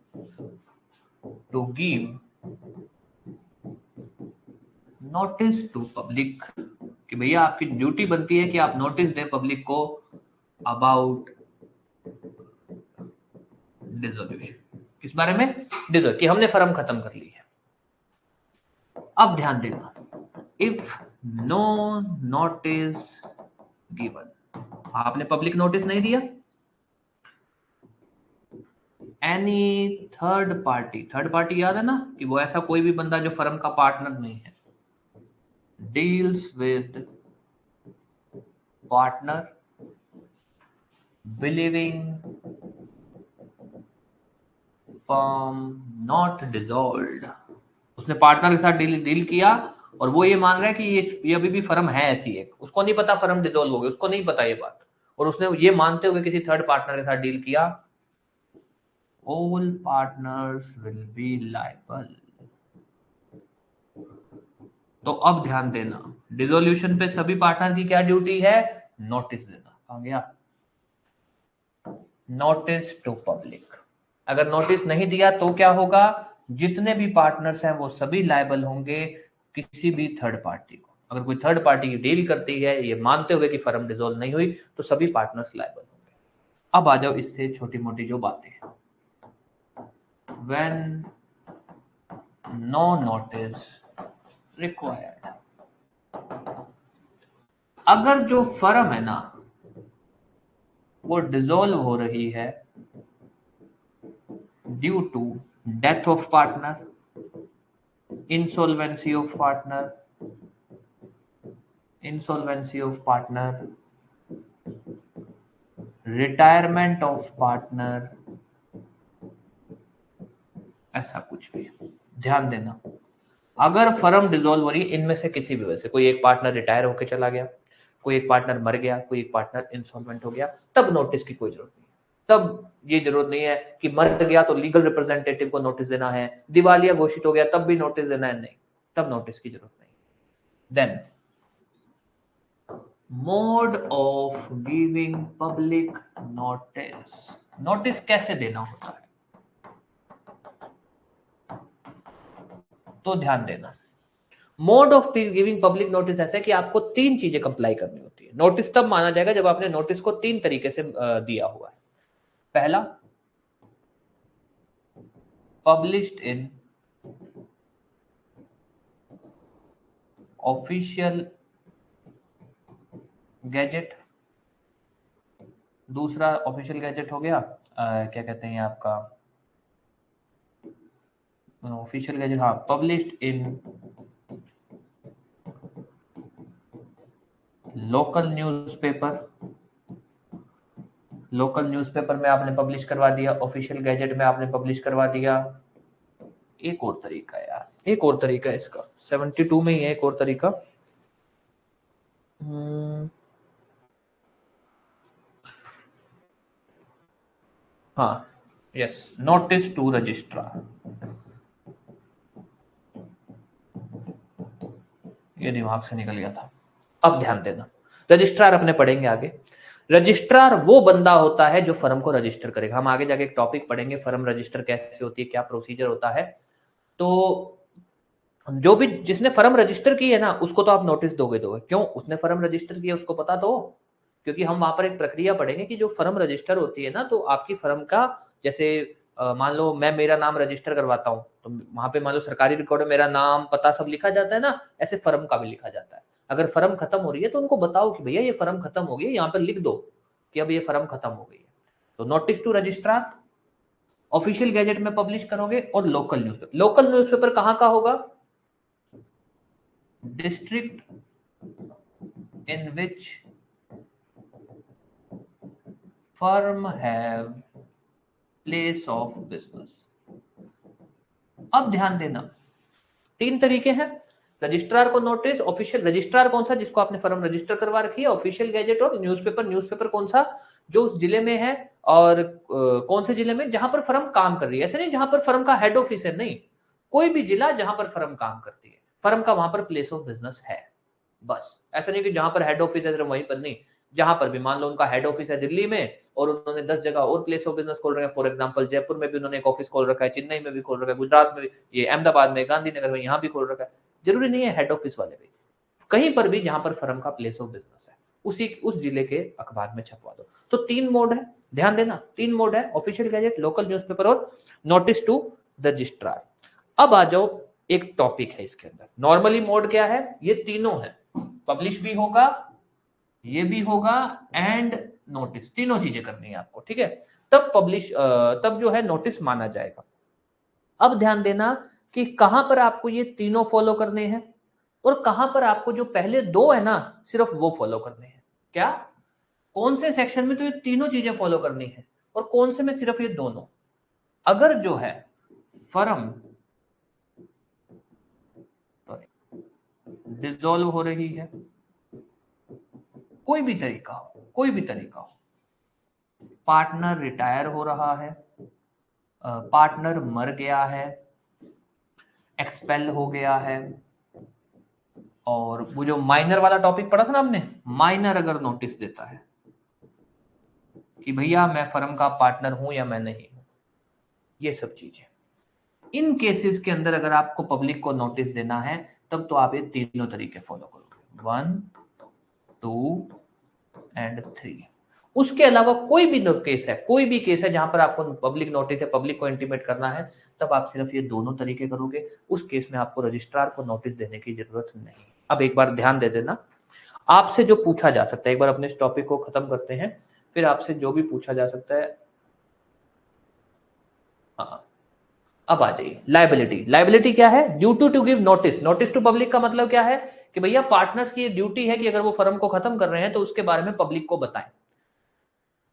Speaker 1: to give notice to public, कि भैया आपकी ड्यूटी बनती है कि आप नोटिस दें पब्लिक को अबाउट डिसोल्यूशन। किस बारे में? कि हमने फर्म खत्म कर ली है। अब ध्यान देना, इफ नो नोटिस गिवन, आपने पब्लिक नोटिस नहीं दिया, एनी थर्ड पार्टी याद है ना कि वो ऐसा कोई भी बंदा जो फर्म का पार्टनर नहीं है, deals with partner believing firm not dissolved, उसने पार्टनर के साथ डील किया और वो ये मान रहा है कि ये अभी भी फर्म है ऐसी एक, उसको नहीं पता फर्म डिसॉल्व हो गई, उसको नहीं पता ये बात, और उसने ये मानते हुए किसी थर्ड पार्टनर के साथ डील किया, all partners will be liable। तो अब ध्यान देना, डिसोल्यूशन पे सभी पार्टनर की क्या ड्यूटी है? नोटिस देना। आ गया नोटिस टू पब्लिक। अगर नोटिस नहीं दिया तो क्या होगा? जितने भी पार्टनर्स हैं वो सभी लायबल होंगे किसी भी थर्ड पार्टी को। अगर कोई थर्ड पार्टी डील करती है ये मानते हुए कि फर्म डिसॉल्व नहीं हुई तो सभी पार्टनर्स लायबल होंगे। अब आ जाओ इससे छोटी मोटी जो बातें हैं। व्हेन नो नोटिस रिक्वायर्ड, अगर जो फर्म है ना वो डिसॉल्व हो रही है due to death of partner, insolvency of partner, retirement of partner, ऐसा कुछ भी। ध्यान देना, अगर फर्म डिसॉल्व हो रही है इनमें से किसी भी वजह से, कोई एक पार्टनर रिटायर होकर चला गया, कोई एक पार्टनर मर गया, कोई एक पार्टनर इंसॉल्वेंट हो गया, तब नोटिस की कोई जरूरत नहीं। तब ये जरूरत नहीं है कि मर गया तो लीगल रिप्रेजेंटेटिव को नोटिस देना है, दिवालिया घोषित हो गया तब भी नोटिस देना है, नहीं, तब नोटिस की जरूरत नहीं। Then mode of giving public notice, notice कैसे देना होता है तो ध्यान देना, mode of giving public notice ऐसा है कि आपको 3 चीजें कंप्लाई करनी होती है। नोटिस तब माना जाएगा जब आपने नोटिस को 3 तरीके से दिया हुआ है। पहला, पब्लिश्ड इन ऑफिशियल गैजेट, दूसरा ऑफिशियल गैजेट हो गया क्या कहते हैं आपका ऑफिशियल गैजेट, हाँ, पब्लिश्ड इन लोकल न्यूज़पेपर में आपने पब्लिश करवा दिया, ऑफिशियल गैजेट में आपने पब्लिश करवा दिया। एक और तरीका है यार, एक और तरीका है इसका, 72 में ही है एक और तरीका। हाँ, यस, नोटिस टू रजिस्ट्रार, ये दिमाग से निकल गया था। अब ध्यान देना, रजिस्ट्रार अपने पढ़ेंगे आगे। रजिस्ट्रार वो बंदा होता है जो फर्म को रजिस्टर करेगा। हम आगे जाके एक टॉपिक पढ़ेंगे, फर्म रजिस्टर कैसे होती है, क्या प्रोसीजर होता है। तो जो भी जिसने फर्म रजिस्टर की है ना, उसको तो आप नोटिस दोगे। क्यों? उसने फर्म रजिस्टर की है, उसको पता तो, क्योंकि हम वहां पर एक प्रक्रिया पढ़ेंगे कि जो फर्म रजिस्टर होती है ना, तो आपकी फर्म का जैसे मान लो मैं मेरा नाम रजिस्टर करवाता हूँ, तो वहां पे मान लो सरकारी रिकॉर्ड में मेरा नाम पता सब लिखा जाता है ना, ऐसे फर्म का भी लिखा जाता है। अगर फर्म खत्म हो रही है तो उनको बताओ कि भैया ये फर्म खत्म हो गई, यहाँ पर लिख दो कि अब ये फर्म खत्म हो गई है। तो notice to registrar official gazette में पब्लिश करोगे। और लोकल न्यूज़पेपर कहाँ का होगा? district in which firm have place of business। अब ध्यान देना, तीन तरीके हैं। रजिस्ट्रार को नोटिस, ऑफिशियल रजिस्ट्रार कौन सा? जिसको आपने फर्म रजिस्टर करवा रखी है। ऑफिशियल गैजेट और न्यूज़पेपर कौन सा? जो उस जिले में है। और कौन से जिले में? जहां पर फर्म काम कर रही है। ऐसे नहीं जहां पर फर्म का हेड ऑफिस है, नहीं, कोई भी जिला जहां पर फर्म काम करती है, फर्म का वहां पर प्लेस ऑफ बिजनेस है। बस ऐसा नहीं कि जहां पर हेड ऑफिस है सिर्फ वहीं पर, नहीं, जहां पर भी मान लो उनका हेड ऑफिस है दिल्ली में और उन्होंने 10 जगह और प्लेस ऑफ बिजनेस खोल रखे हैं। फॉर एग्जांपल जयपुर में भी उन्होंने एक ऑफिस खोल रखा है, चेन्नई में भी खोल रखा है, गुजरात में भी, ये अहमदाबाद में, गांधीनगर में, यहाँ भी खोल रखा है। जरूरी नहीं है हेड ऑफिस वाले भी, कहीं पर भी जहां पर फर्म का प्लेस ऑफ बिजनेस है उस जिले के अखबार में छपवा दो। तो तीन मोड है, ध्यान देना, तीन मोड है, ऑफिशियल गैजेट, लोकल न्यूज़पेपर और नोटिस टू रजिस्ट्रार। अब आ जाओ, एक टॉपिक है इसके अंदर। नॉर्मली मोड क्या है? ये तीनों है, पब्लिश भी होगा, ये भी होगा, एंड नोटिस, तीनों चीजें करनी है आपको, ठीक है। तब जो है नोटिस माना जाएगा। अब ध्यान देना कि कहां पर आपको ये तीनों फॉलो करने हैं और कहां पर आपको जो पहले दो है ना सिर्फ वो फॉलो करने हैं। क्या? कौन से सेक्शन में तो ये तीनों चीजें फॉलो करनी है और कौन से में सिर्फ ये दोनों। अगर जो है फर्म डिसॉल्व हो रही है, कोई भी तरीका हो, पार्टनर रिटायर हो रहा है, पार्टनर मर गया है, एक्सपेल हो गया है, और वो जो माइनर वाला टॉपिक पढ़ा था ना हमने, माइनर अगर नोटिस देता है कि भैया मैं फर्म का पार्टनर हूं या मैं नहीं हूं, ये सब चीजें, इन केसेस के अंदर अगर आपको पब्लिक को नोटिस देना है तब तो आप ये तीनों तरीके फॉलो करोगे, 1 2 एंड 3। उसके अलावा कोई भी केस है जहां पर आपको पब्लिक नोटिस है, पब्लिक को इंटीमेट करना है, तब आप सिर्फ ये दोनों तरीके करोगे। उस केस में आपको रजिस्ट्रार को नोटिस देने की जरूरत नहीं। अब एक बार ध्यान दे देना, आपसे जो पूछा जा सकता है, एक बार अपने इस टॉपिक को खत्म करते हैं, फिर आपसे जो भी पूछा जा सकता है। हाँ, अब आ जाइए, लाइबिलिटी क्या है? Duty to give notice to public का मतलब क्या है कि भैया पार्टनर्स की ड्यूटी है कि अगर वो फर्म को खत्म कर रहे हैं तो उसके बारे में पब्लिक को बताएं।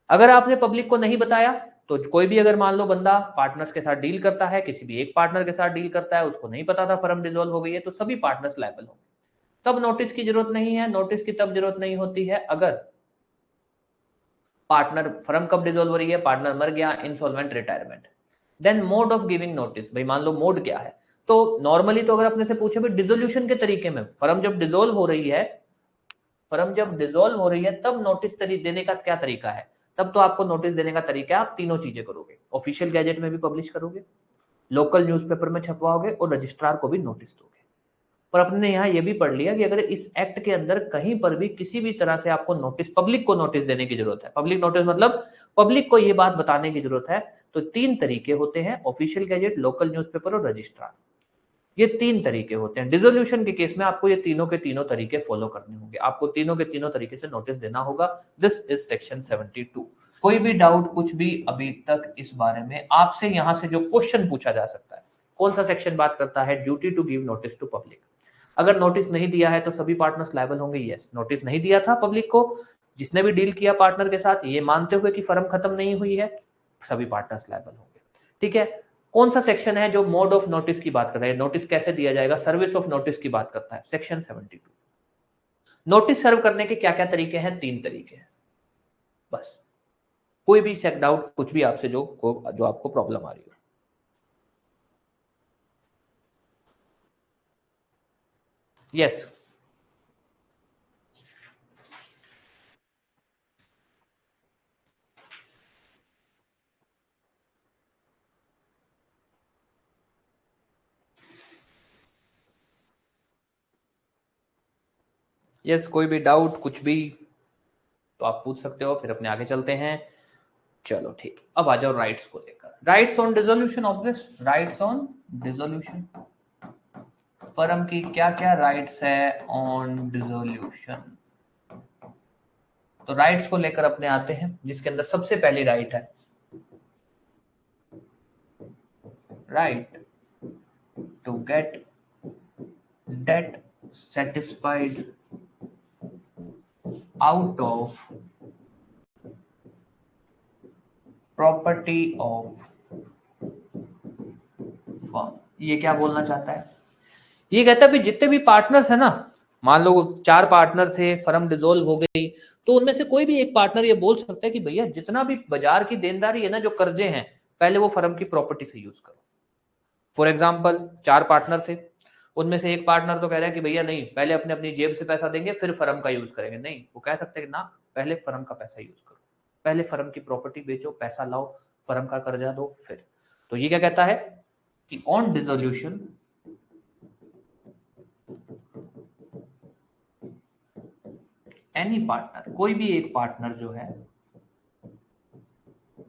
Speaker 1: अगर आपने पब्लिक को नहीं बताया तो कोई भी अगर मान लो बंदा पार्टनर्स के साथ डील करता है, किसी भी एक पार्टनर के साथ डील करता है, उसको नहीं पता था फर्म डिसॉल्व हो गई है, तो सभी पार्टनर्स लायबल होंगे। तब नोटिस की जरूरत नहीं है। नोटिस की तब जरूरत नहीं होती है अगर पार्टनर, फर्म कब डिसॉल्व हो रही है? पार्टनर मर गया, insolvent, retirement. Then mode of giving notice, भाई मान लो मोड क्या है, तो नॉर्मली तो अगर अपने से पूछे भाई डिसोल्यूशन के तरीके में, फर्म जब डिसॉल्व हो रही है, तब नोटिस देने का क्या तरीका है? तब तो आपको नोटिस देने का तरीका आप तीनों चीजें करोगे, ऑफिशियल गैजेट में भी पब्लिश करोगे, लोकल न्यूज़पेपर में छपवाओगे और रजिस्ट्रार को भी नोटिस दोगे। पर अपने यहाँ ये भी पढ़ लिया कि अगर इस एक्ट के अंदर कहीं पर भी किसी भी तरह से आपको नोटिस, पब्लिक को नोटिस देने की जरूरत है, पब्लिक नोटिस मतलब पब्लिक को ये बात बताने की जरूरत है, तो तीन तरीके होते हैं, ऑफिशियल गैजेट, लोकल न्यूज़पेपर और रजिस्ट्रार। ये तीन तरीके होते हैं। डिसोल्यूशन के केस में आपको ये तीनों के तीनों तरीके फॉलो करने होंगे, आपको तीनों के तीनों तरीके से नोटिस देना होगा। This is section 72। कोई भी डाउट, कुछ भी अभी तक इस बारे में आपसे यहां से जो क्वेश्चन पूछा जा सकता है, कौन सा सेक्शन बात करता है? Duty to give notice to public. अगर नोटिस नहीं दिया है तो सभी पार्टनर्स लायबल होंगे। यस, नोटिस नहीं दिया था पब्लिक को, जिसने भी डील किया पार्टनर के साथ ये मानते हुए कि फर्म खत्म नहीं हुई है, सभी पार्टनर्स लायबल होंगे। ठीक है। कौन सा सेक्शन है जो मोड ऑफ नोटिस की बात करता है, नोटिस कैसे दिया जाएगा, सर्विस ऑफ नोटिस की बात करता है? सेक्शन 72। नोटिस सर्व करने के क्या क्या तरीके हैं? तीन तरीके हैं बस। कोई भी चेक डाउट, कुछ भी आपसे जो आपको प्रॉब्लम आ रही हो। यस, यस, कोई भी डाउट कुछ भी तो आप पूछ सकते हो, फिर अपने आगे चलते हैं। चलो ठीक, अब आ जाओ राइट्स को लेकर। Rights on dissolution of this, rights on dissolution, firm की क्या क्या राइट्स है ऑन डिसोल्यूशन। तो राइट्स को लेकर अपने आते हैं, जिसके अंदर सबसे पहली राइट है right to get debt satisfied out of property of firm. ये क्या बोलना चाहता है? ये कहता है भी जितने भी पार्टनर्स है ना, मान लो 4 पार्टनर थे, फर्म डिसोल्व हो गई, तो उनमें से कोई भी एक पार्टनर ये बोल सकता है कि भैया जितना भी बाजार की देनदारी है ना, जो कर्जे हैं, पहले वो फर्म की प्रॉपर्टी से यूज करो। फॉर एग्जाम्पल 4 पार्टनर थे, उनमें से एक पार्टनर तो कह रहा है कि भैया नहीं, पहले अपने अपनी जेब से पैसा देंगे फिर फर्म का यूज करेंगे। नहीं, वो कह सकते हैं कि ना, पहले फर्म का पैसा यूज करो, पहले फर्म की प्रॉपर्टी बेचो, पैसा लाओ, फर्म का कर्जा दो फिर। तो ये क्या कहता है कि ऑन डिसोल्यूशन एनी पार्टनर, कोई भी एक पार्टनर जो है,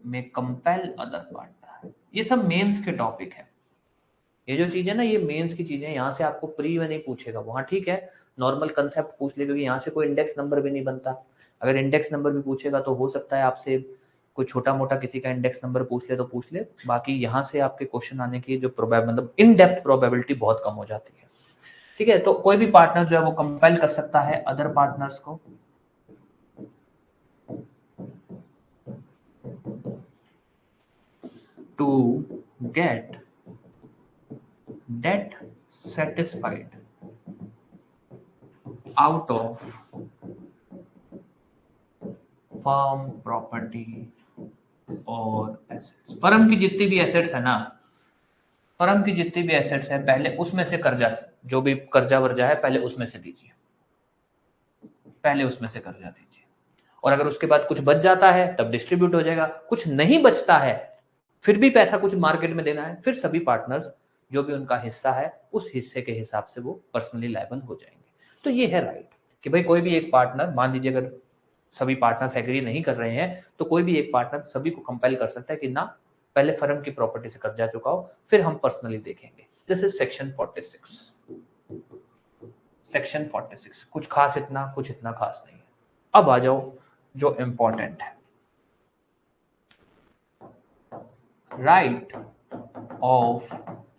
Speaker 1: में कंपेल अदर पार्टनर। ये सब मेंस के टॉपिक है, ये जो चीज है ना, ये मेंस की चीजें, यहाँ से आपको प्री में नहीं पूछेगा, वहां ठीक है नॉर्मल कंसेप्ट पूछ ले, क्योंकि यहाँ से कोई इंडेक्स नंबर भी नहीं बनता। अगर इंडेक्स नंबर भी पूछेगा तो हो सकता है आपसे कोई छोटा मोटा किसी का इंडेक्स नंबर पूछ ले तो पूछ ले, बाकी यहाँ से आपके क्वेश्चन आने की जो मतलब इन डेप्थ प्रोबेबिलिटी बहुत कम हो जाती है। ठीक है, तो कोई भी पार्टनर जो है वो कंपेल कर सकता है अदर पार्टनर्स को to get debt satisfied out of firm property और assets। फर्म की जितनी भी एसेट्स है ना, फर्म की जितनी भी एसेट्स है, पहले उसमें से कर्जा, जो भी कर्जा वर्जा है पहले उसमें से दीजिए, पहले उसमें से कर्जा दीजिए, और अगर उसके बाद कुछ बच जाता है तब डिस्ट्रीब्यूट हो जाएगा। कुछ नहीं बचता है, फिर भी पैसा कुछ मार्केट में देना है, फिर सभी पार्टनर्स जो भी उनका हिस्सा है उस हिस्से के हिसाब से वो पर्सनली लायबल हो जाएंगे। तो ये है राइट कि भाई कोई भी एक पार्टनर, मान लीजिए अगर सभी पार्टनर्स एग्री नहीं कर रहे हैं, तो कोई भी एक पार्टनर सभी को कंपेल कर सकता है कि ना, पहले फर्म की प्रॉपर्टी से कर्जा चुकाओ, फिर हम पर्सनली देखेंगे। This is section 46। सेक्शन 46 कुछ खास इतना, कुछ इतना खास नहीं है। अब आ जाओ जो इंपॉर्टेंट है, right of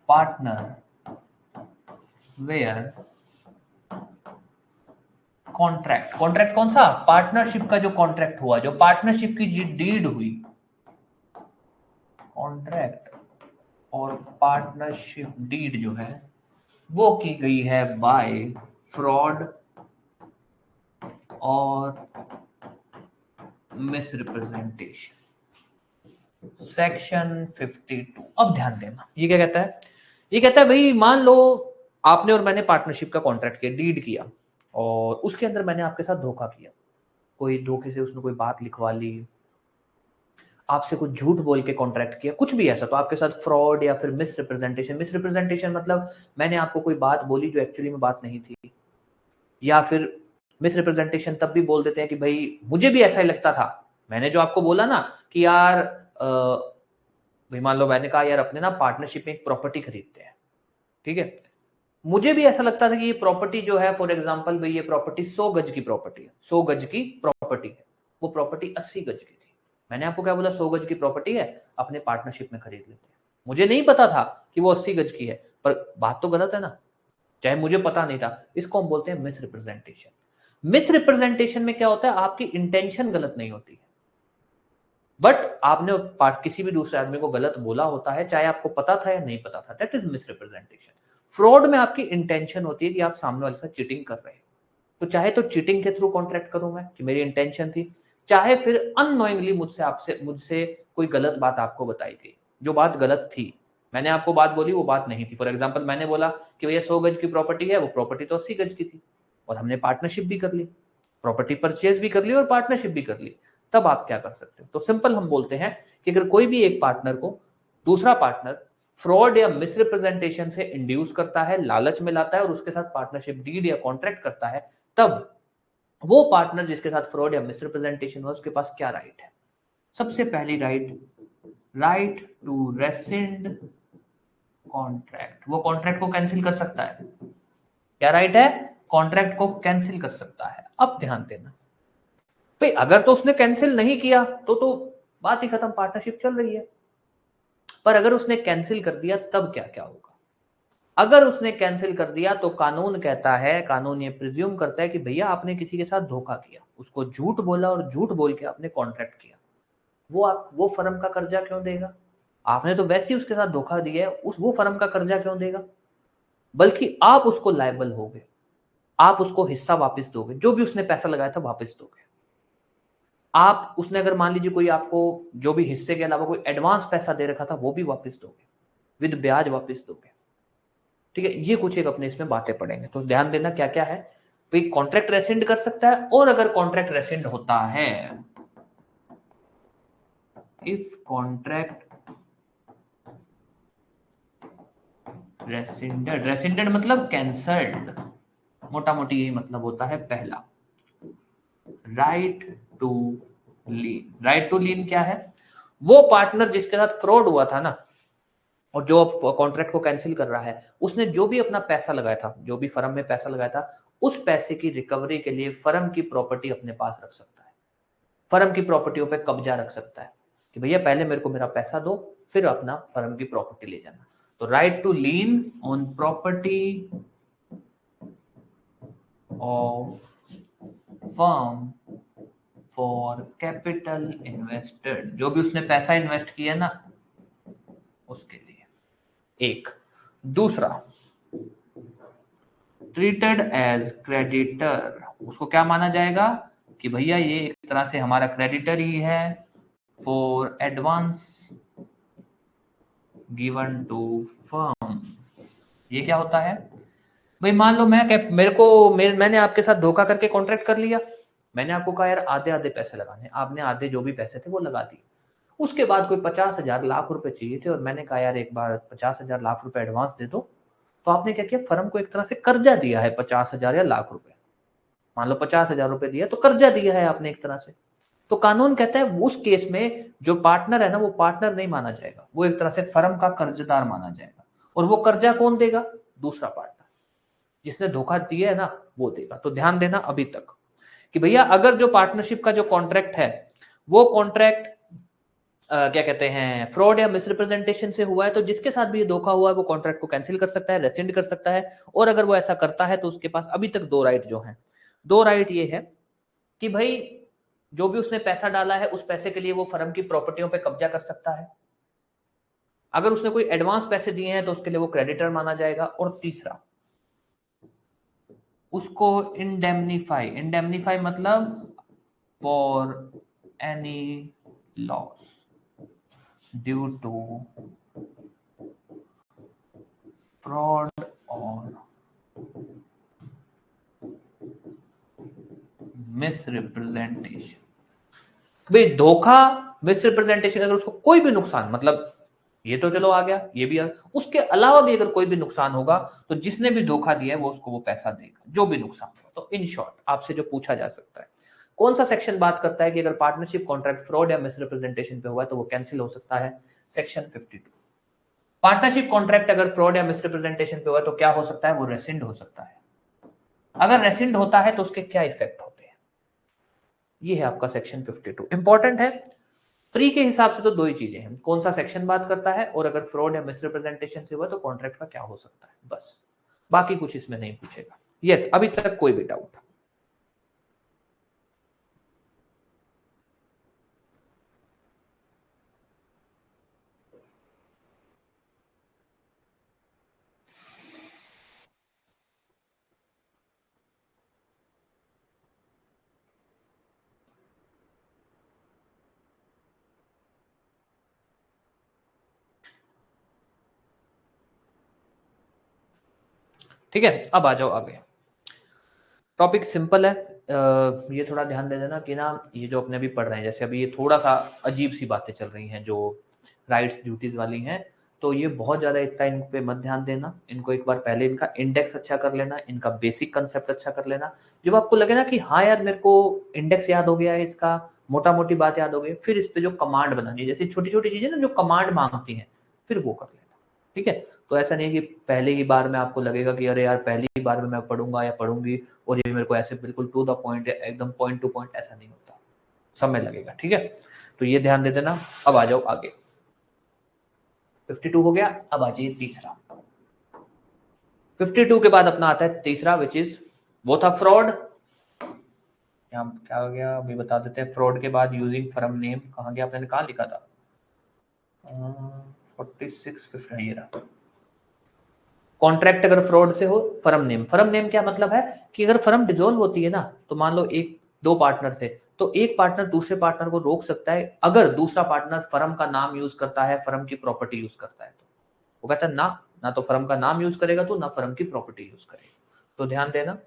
Speaker 1: partner where contract. Contract कौन सा? पार्टनरशिप का जो कॉन्ट्रैक्ट हुआ, जो पार्टनरशिप की डीड हुई, कॉन्ट्रैक्ट और पार्टनरशिप डीड जो है वो की गई है बाय फ्रॉड और मिसरिप्रेजेंटेशन, सेक्शन 52। अब ध्यान देना, ये क्या कहता है? ये कहता है भाई मान लो आपने और मैंने पार्टनरशिप का कॉन्ट्रैक्ट किया, डीड किया, और उसके अंदर मैंने आपके साथ धोखा किया, कोई धोखे से उसने कोई बात लिखवा ली, आपसे कुछ झूठ बोल के कॉन्ट्रैक्ट किया, कुछ भी ऐसा, तो आपके साथ फ्रॉड या फिर मिसरिप्रेजेंटेशन। मिसरिप्रेजेंटेशन मतलब मैंने आपको कोई बात बोली जो एक्चुअली में बात नहीं थी, या फिर मिसरिप्रेजेंटेशन तब भी बोल देते हैं कि भाई मुझे भी ऐसा ही लगता था, मैंने जो आपको बोला ना कि यार भाई मान लो मैंने कहा यार अपने ना पार्टनरशिप में एक प्रॉपर्टी खरीदते हैं, ठीक है, मुझे भी ऐसा लगता था कि ये प्रॉपर्टी जो है, फॉर एग्जांपल भाई ये प्रॉपर्टी 100 गज की प्रॉपर्टी है, 100 गज की प्रॉपर्टी है, वो प्रॉपर्टी 80 गज की थी। मैंने आपको क्या बोला? 100 गज की प्रॉपर्टी है, अपने पार्टनरशिप में खरीद लेते हैं। मुझे नहीं पता था कि वो 80 गज की है, पर बात तो गलत है ना, चाहे मुझे पता नहीं था। इसको हम बोलते हैं मिसरिप्रेजेंटेशन। मिसरिप्रेजेंटेशन में क्या होता है? आपकी इंटेंशन गलत नहीं होती है, बट आपने किसी भी दूसरे आदमी को गलत बोला होता है, चाहे आपको पता था या नहीं पता था, दैट इज मिसरिप्रेजेंटेशन। फ्रॉड में आपकी इंटेंशन होती है कि आप सामने वाले से चीटिंग कर रहे हैं, तो चाहे तो चीटिंग के थ्रू कॉन्ट्रैक्ट करूं मैं कि मेरी इंटेंशन थी, चाहे फिर अननोइंगली मुझसे कोई गलत बात आपको बताई गई, जो बात गलत थी, मैंने आपको बात बोली वो बात नहीं थी। फॉर एग्जाम्पल मैंने बोला कि भैया 100 गज की प्रॉपर्टी है, वो प्रॉपर्टी तो 80 गज की थी, और हमने पार्टनरशिप भी कर ली, प्रॉपर्टी परचेज भी कर ली और पार्टनरशिप भी कर ली, तब आप क्या कर सकते हो? तो सिंपल हम बोलते हैं कि अगर कोई भी एक पार्टनर को दूसरा पार्टनर फ्रॉड या मिसरिप्रेजेंटेशन से इंड्यूस करता है, लालच में लाता है और उसके साथ पार्टनरशिप डीड या कॉन्ट्रैक्ट करता है, तब वो पार्टनर जिसके साथ फ्रॉड या मिसरिप्रेजेंटेशन हुआ उसके पास क्या राइट है? सबसे पहली राइट टू रेसिंड कॉन्ट्रैक्ट। वो कॉन्ट्रैक्ट को कैंसिल कर सकता है। क्या राइट है? कॉन्ट्रैक्ट को कैंसिल कर सकता है। अब ध्यान देना भाई, अगर तो उसने कैंसिल नहीं किया तो बात ही खत्म, पार्टनरशिप चल रही है। पर अगर उसने कैंसिल कर दिया तब क्या क्या होगा? अगर उसने कैंसिल कर दिया तो कानून कहता है, कानून ये प्रिज्यूम करता है कि भैया आपने किसी के साथ धोखा किया, उसको झूठ बोला और झूठ बोल के आपने कॉन्ट्रैक्ट किया, वो फर्म का कर्जा क्यों देगा? आपने तो वैसे ही उसके साथ धोखा दिया है, वो फर्म का कर्जा क्यों देगा? बल्कि आप उसको लायबल होगे, आप उसको हिस्सा वापस दोगे, जो भी उसने पैसा लगाया था वापस दोगे। आप उसने अगर मान लीजिए कोई आपको जो भी हिस्से के अलावा कोई एडवांस पैसा दे रखा था वो भी वापस दोगे, विद ब्याज वापस दोगे। ठीक है, ये कुछ एक अपने इसमें बातें पढ़ेंगे, तो ध्यान देना क्या क्या है। भाई कॉन्ट्रैक्ट रेसिंड कर सकता है, और अगर कॉन्ट्रैक्ट रेसिंड होता है, इफ कॉन्ट्रैक्ट रेसिंडेड मतलब कैंसल्ड, मोटा मोटी यही मतलब होता है। पहला right to lien. Right to lien क्या है? वो पार्टनर जिसके साथ फ्रॉड हुआ था ना, और जो अब कॉन्ट्रैक्ट को कैंसिल कर रहा है, उसने जो भी अपना पैसा लगाया था, जो भी फर्म में पैसा लगाया था, उस पैसे की रिकवरी के लिए फर्म की प्रॉपर्टी अपने पास रख सकता है, फर्म की प्रॉपर्टियों पे कब्जा रख सकता है कि भैया पहले मेरे को मेरा पैसा दो, फिर अपना फर्म की प्रॉपर्टी ले जाना। तो right to lien on property of firm for capital invested, जो भी उसने पैसा इन्वेस्ट किया ना उसके लिए। एक दूसरा, ट्रीटेड एज क्रेडिटर, उसको क्या माना जाएगा कि भैया ये एक तरह से हमारा क्रेडिटर ही है, for advance given to firm. ये क्या होता है भाई? मान लो मैंने आपके साथ धोखा करके कॉन्ट्रैक्ट कर लिया, मैंने आपको कहा यार आधे आधे पैसे लगाने, आपने आधे जो भी पैसे थे वो लगा दिए। उसके बाद कोई 50,000 लाख रुपए चाहिए थे और मैंने कहा यार एक बार 50,000 लाख रुपए एडवांस दे दो। तो आपने क्या किया? फर्म को एक तरह से कर्जा दिया है 50,000 या लाख रुपए। मान लो 50,000 रुपए दिया तो कर्जा दिया है आपने एक तरह से। तो कानून कहता है उस केस में जो पार्टनर है ना, वो पार्टनर नहीं माना जाएगा, वो एक तरह से फर्म का कर्जदार माना जाएगा। और वो कर्जा कौन देगा? दूसरा पार्टनर, जिसने धोखा दिया है ना वो देगा। तो ध्यान देना अभी तक कि भैया अगर जो पार्टनरशिप का जो कॉन्ट्रैक्ट है वो कॉन्ट्रैक्ट क्या कहते हैं, फ्रॉड या मिसरिप्रेजेंटेशन से हुआ है, तो जिसके साथ भी ये धोखा हुआ है वो कॉन्ट्रैक्ट को कैंसिल कर सकता है, रेसिंड कर सकता है। और अगर वो ऐसा करता है तो उसके पास अभी तक दो राइट जो हैं, दो राइट ये है कि भाई जो भी उसने पैसा डाला है उस पैसे के लिए वो फर्म की प्रॉपर्टियों पे कब्जा कर सकता है। अगर उसने कोई एडवांस पैसे दिए हैं तो उसके लिए वो क्रेडिटर माना जाएगा। और तीसरा, उसको इंडेमनीफाई मतलब for any loss due to fraud और मिसरिप्रेजेंटेशन। भाई धोखा, मिसरिप्रेजेंटेशन, अगर उसको कोई भी नुकसान, मतलब ये तो चलो आ गया, ये भी आ गया, उसके अलावा भी अगर कोई भी नुकसान होगा तो जिसने भी धोखा दिया है वो उसको वो पैसा देगा, जो भी नुकसान हो। तो इन शॉर्ट आपसे जो पूछा जा सकता है, कौन सा सेक्शन बात करता है कि अगर पार्टनरशिप कॉन्ट्रैक्ट फ्रॉड या मिसरिप्रेजेंटेशन पे हुआ है तो वो कैंसिल हो सकता है? सेक्शन 52। पार्टनरशिप कॉन्ट्रैक्ट अगर फ्रॉड या मिसरिप्रेजेंटेशन पे हुआ तो क्या हो सकता है? वो रेसिंड हो सकता है। अगर रेसिंड होता है तो उसके क्या इफेक्ट होते हैं? ये है आपका सेक्शन 52। इंपॉर्टेंट है। प्री के हिसाब से तो दो ही चीजें हैं, कौन सा सेक्शन बात करता है और अगर फ्रॉड या मिसरिप्रेजेंटेशन से हुआ तो कॉन्ट्रैक्ट का क्या हो सकता है, बस। बाकी कुछ इसमें नहीं पूछेगा। यस, अभी तक कोई भी डाउट? ठीक है, अब आ जाओ आगे। टॉपिक सिंपल है। ये थोड़ा ध्यान दे देना कि ना ये जो अपने अभी पढ़ रहे हैं, जैसे अभी ये थोड़ा सा अजीब सी बातें चल रही हैं जो राइट्स ड्यूटीज वाली हैं, तो ये बहुत ज़्यादा इतना इन पे मत ध्यान देना। इनको एक बार पहले इनका इंडेक्स अच्छा कर लेना, इनका बेसिक कंसेप्ट अच्छा कर लेना। जब आपको लगे ना कि हाँ यार मेरे को इंडेक्स याद हो गया है इसका, मोटा-मोटी बात याद हो गई, फिर इस पे जो कमांड बनानी है, जैसे छोटी-छोटी चीज़ें ना जो कमांड माँगती हैं, फिर वो कर लेना। ठीक है? तो ऐसा नहीं है कि पहले ही बार में आपको लगेगा कि अरे यार पहली ही बार में मैं पढ़ूँगा या पढ़ूँगी और ये मेरे को ऐसे बिल्कुल टू द पॉइंट एकदम पॉइंट टू पॉइंट ऐसा नहीं होता। समय लगेगा, ठीक है? तो ये ध्यान दे देना। अब आ जाओ आगे। 52 हो गया, अब आ जाइए तीसरा। 52 के बाद अपना आता है तीसरा विच इज वो था फ्रॉड। यहाँ क्या हो गया अभी बता देते हैं। फ्रॉड के बाद यूजिंग फर्म नेम कहाँ गया, आपने कहाँ लिखा था? 4650 ये रहा। कॉन्ट्रैक्ट अगर फ्रॉड से हो, फर्म नेम क्या मतलब है कि अगर फर्म डिसॉल्व होती है ना, तो मान लो एक दो पार्टनर थे, तो एक पार्टनर दूसरे पार्टनर को रोक सकता है अगर दूसरा पार्टनर फर्म का नाम यूज करता है, फर्म की प्रॉपर्टी यूज करता है। तो वो कहता है ना, ना तो फर्म का नाम यूज करेगा तो ना फर्म की प्रॉपर्टी यूज करेगा। तो ध्यान देना।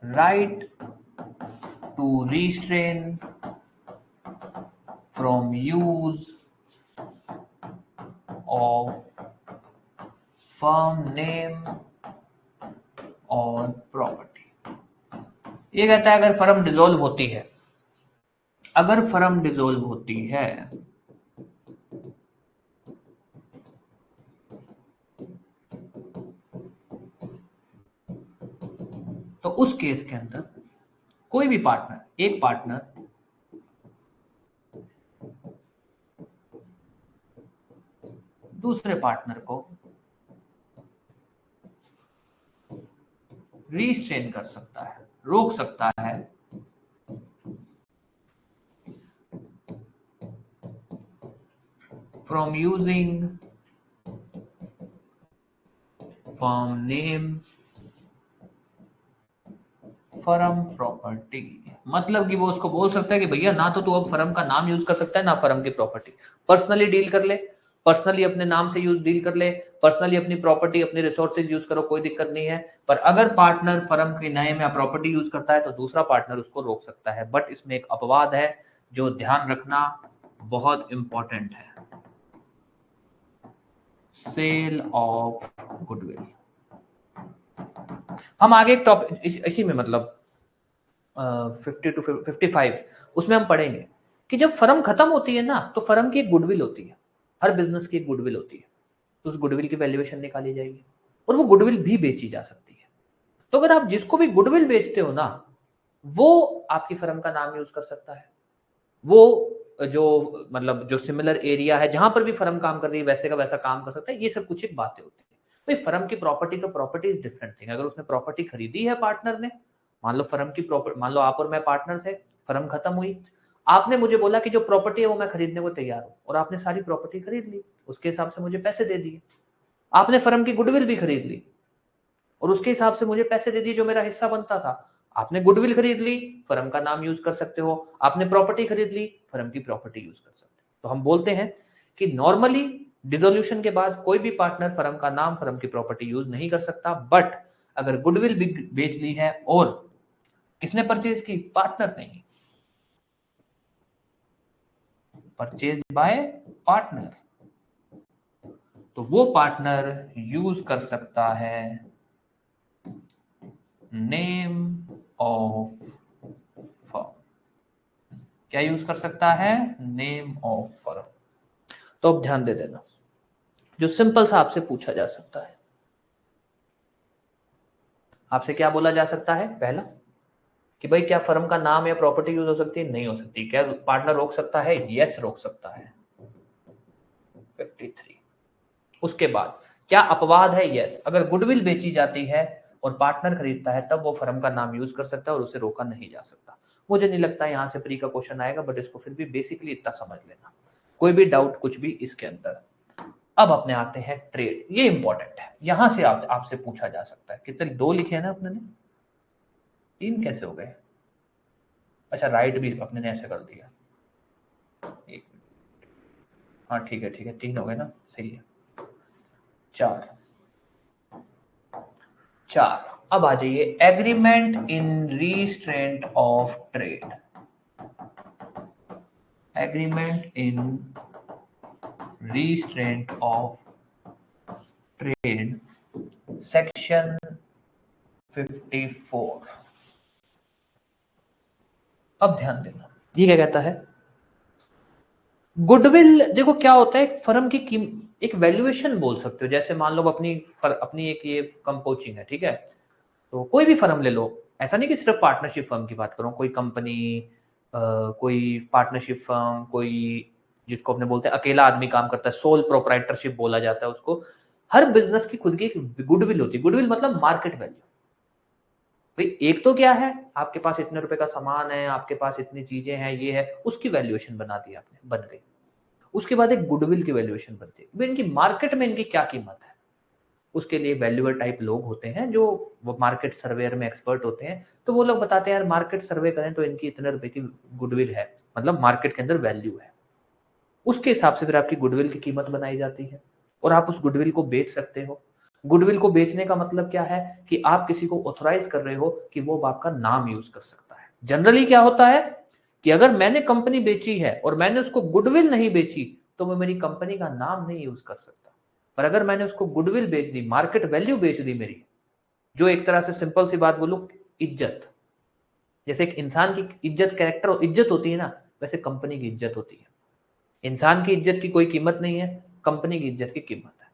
Speaker 1: Right to restrain from use of firm name और प्रॉपर्टी। ये कहता है अगर फर्म डिसॉल्व होती है, अगर फर्म डिसॉल्व होती है तो उस केस के अंदर कोई भी पार्टनर, एक पार्टनर दूसरे पार्टनर को रिस्ट्रेन कर सकता है, रोक सकता है from using firm name firm property. मतलब कि वो उसको बोल सकता है कि भैया ना तो तू अब फर्म का नाम यूज कर सकता है, ना फर्म की प्रॉपर्टी। पर्सनली डील कर ले, पर्सनली अपने नाम से यूज डील कर ले, पर्सनली अपनी प्रॉपर्टी अपने रिसोर्सेज यूज करो, कोई दिक्कत नहीं है। पर अगर पार्टनर फर्म के नेम या प्रॉपर्टी यूज करता है तो दूसरा पार्टनर उसको रोक सकता है। बट इसमें एक अपवाद है जो ध्यान रखना बहुत इंपॉर्टेंट है। Sale of goodwill. हम आगे एक टॉपिक इसी में मतलब 50 टू 55 उसमें हम पढ़ेंगे कि जब फर्म खत्म होती है ना, तो फर्म की एक गुडविल होती है। हर बिजनेस की एक गुडविल होती है, तो उस गुडविल की वैल्यूएशन निकाली जाएगी और वो गुडविल भी बेची जा सकती है। तो अगर आप जिसको भी गुडविल बेचते हो ना, वो आपकी फर्म का नाम यूज कर सकता है। वो जो मतलब जो सिमिलर एरिया है जहां पर भी फर्म काम कर रही है वैसे का वैसा काम कर सकता है। ये सब कुछ एक बातें होती है। भाई फर्म की प्रॉपर्टी तो प्रॉपर्टी इज डिफरेंट थिंग। अगर उसने प्रॉपर्टी खरीदी है पार्टनर ने, मान लो फर्म की प्रॉपर्टी, मान लो आप और मैं पार्टनर थे, फर्म खत्म हुई, आपने मुझे बोला कि जो प्रॉपर्टी है वो मैं खरीदने को तैयार हूं, और आपने सारी प्रॉपर्टी खरीद ली, उसके हिसाब से मुझे पैसे दे दिए। आपने फर्म की गुडविल भी खरीद ली और उसके हिसाब से मुझे पैसे दे दिए जो मेरा हिस्सा बनता था। आपने गुडविल खरीद ली, फर्म का नाम यूज कर सकते हो। आपने प्रॉपर्टी खरीद ली, फर्म की प्रॉपर्टी यूज कर सकते हो। तो हम बोलते हैं कि नॉर्मली डिसोल्यूशन के बाद कोई भी पार्टनर फर्म का नाम, फर्म की प्रॉपर्टी यूज नहीं कर सकता। बट अगर गुडविल भी बेच ली है और किसने परचेज की? पार्टनर ने ही। परचेज बाय पार्टनर, तो वो पार्टनर यूज कर सकता है नेम ऑफ फर्म। क्या यूज कर सकता है? Name of firm. तो अब ध्यान दे देना, जो सिंपल सा आपसे पूछा जा सकता है, आपसे क्या बोला जा सकता है? पहला कि भाई क्या फर्म का नाम या प्रॉपर्टी यूज हो सकती है? नहीं हो सकती। क्या पार्टनर रोक सकता है? यस रोक सकता है। 53। उसके बाद क्या अपवाद है? यस, अगर गुडविल बेची जाती है और पार्टनर खरीदता है तब वो फर्म का नाम यूज कर सकता है और उसे रोका नहीं जा सकता। मुझे नहीं लगता यहां से प्री का क्वेश्चन आएगा, बट इसको फिर भी बेसिकली इतना समझ लेना, कोई भी डाउट कुछ भी इसके अंदर। अब अपने आते हैं ट्रेड, ये इंपॉर्टेंट है, यहां से आपसे पूछा जा सकता है। कितने? दो लिखे हैं ना अपने ने, तीन कैसे हो गए? अच्छा राइट भी अपने ने ऐसे कर दिया, एक मिनट। हाँ ठीक है, ठीक है, तीन हो गए ना, सही है। चार, चार। अब आ जाइए agreement in restraint of trade. Agreement in restraint of trade section 54। अब ध्यान देना, ये क्या कहता है, गुडविल। देखो क्या होता है, एक फर्म की एक वैल्यूएशन बोल सकते हो। जैसे मान लो अपनी एक ये कम कोचिंग है, ठीक है, तो कोई भी फर्म ले लो, ऐसा नहीं कि सिर्फ पार्टनरशिप फर्म की बात करूं, कोई कंपनी, कोई पार्टनरशिप फर्म, कोई जिसको अपने बोलते हैं अकेला आदमी काम करता है, सोल प्रोप्राइटरशिप बोला जाता है उसको। हर बिजनेस की खुद की एक गुडविल होती है। गुडविल मतलब मार्केट वैल्यू। भाई एक तो क्या है, आपके पास इतने रुपए का सामान है, आपके पास इतनी चीजें हैं, ये है, उसकी वैल्यूएशन बना दी आपने, बन गई। उसके बाद एक गुडविल की वैल्यूएशन बनती है, भाई इनकी मार्केट में इनकी क्या कीमत है। उसके लिए वैल्यूअर टाइप लोग होते हैं जो वो मार्केट सर्वेयर में एक्सपर्ट होते हैं, तो वो लोग बताते हैं यार मार्केट सर्वे करें तो इनकी इतने रुपए की गुडविल है, मतलब मार्केट के अंदर वैल्यू है। उसके हिसाब से फिर आपकी गुडविल की कीमत बनाई जाती है और आप उस गुडविल को बेच सकते हो। गुडविल को बेचने का मतलब क्या है कि आप किसी को ऑथराइज कर रहे हो कि वो आपका नाम यूज कर सकता है। जनरली क्या होता है कि अगर मैंने कंपनी बेची है और मैंने उसको गुडविल नहीं बेची तो मैं मेरी कंपनी का नाम नहीं यूज कर सकता। पर अगर मैंने उसको गुडविल बेच दी, मार्केट वैल्यू बेच दी मेरी, जो एक तरह से सिंपल सी बात बोलूं, इज्जत। जैसे एक इंसान की इज्जत, कैरेक्टर इज्जत होती है ना, वैसे कंपनी की इज्जत होती है। इंसान की इज्जत की कोई कीमत नहीं है, कंपनी की इज्जत की कीमत है।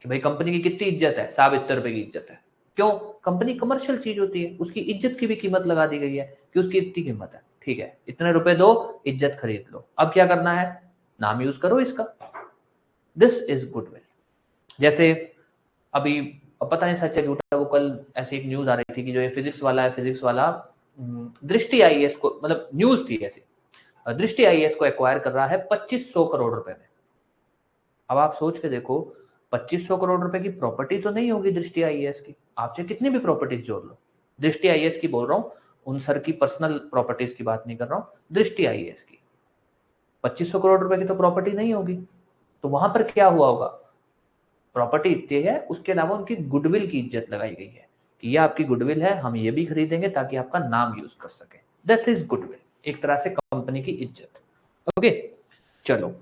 Speaker 1: कि भाई कंपनी की कितनी इज्जत है, 70 रुपए की इज्जत है। क्यों? कंपनी कमर्शियल चीज होती है, उसकी इज्जत की भी कीमत लगा दी गई है कि उसकी इतनी कीमत है, ठीक है, इतने रुपए दो, इज्जत खरीद लो। अब क्या करना है, नाम यूज करो इसका। This is goodwill. जैसे अभी, अब पता नहीं सच है झूठा है, वो कल ऐसे एक न्यूज आ रही थी कि जो ये फिजिक्स वाला है, फिजिक्स वाला दृष्टि आईएएस को, मतलब न्यूज थी ऐसी, दृष्टि आईएएस को एक्वायर कर रहा है 2500 करोड़ रुपए में। अब आप सोच के देखो, 2500 करोड़ रुपए की प्रॉपर्टी तो नहीं होगी दृष्टि आईएएस की, आप चाहे कितनी भी प्रॉपर्टीज जोड़ लो। दृष्टि आईएएस की बोल रहा हूँ, उन सर की पर्सनल प्रॉपर्टीज की बात नहीं कर रहा हूँ, दृष्टि आईएएस की 2500 करोड़ रुपए की तो प्रॉपर्टी नहीं होगी। तो वहां पर क्या हुआ होगा, प्रॉपर्टी इतनी है, उसके अलावा उनकी गुडविल की इज्जत लगाई गई है कि ये आपकी गुडविल है, हम ये भी खरीदेंगे ताकि आपका नाम यूज कर सके। दैट इज गुडविल, एक तरह से कंपनी की इज्जत। ओके, चलो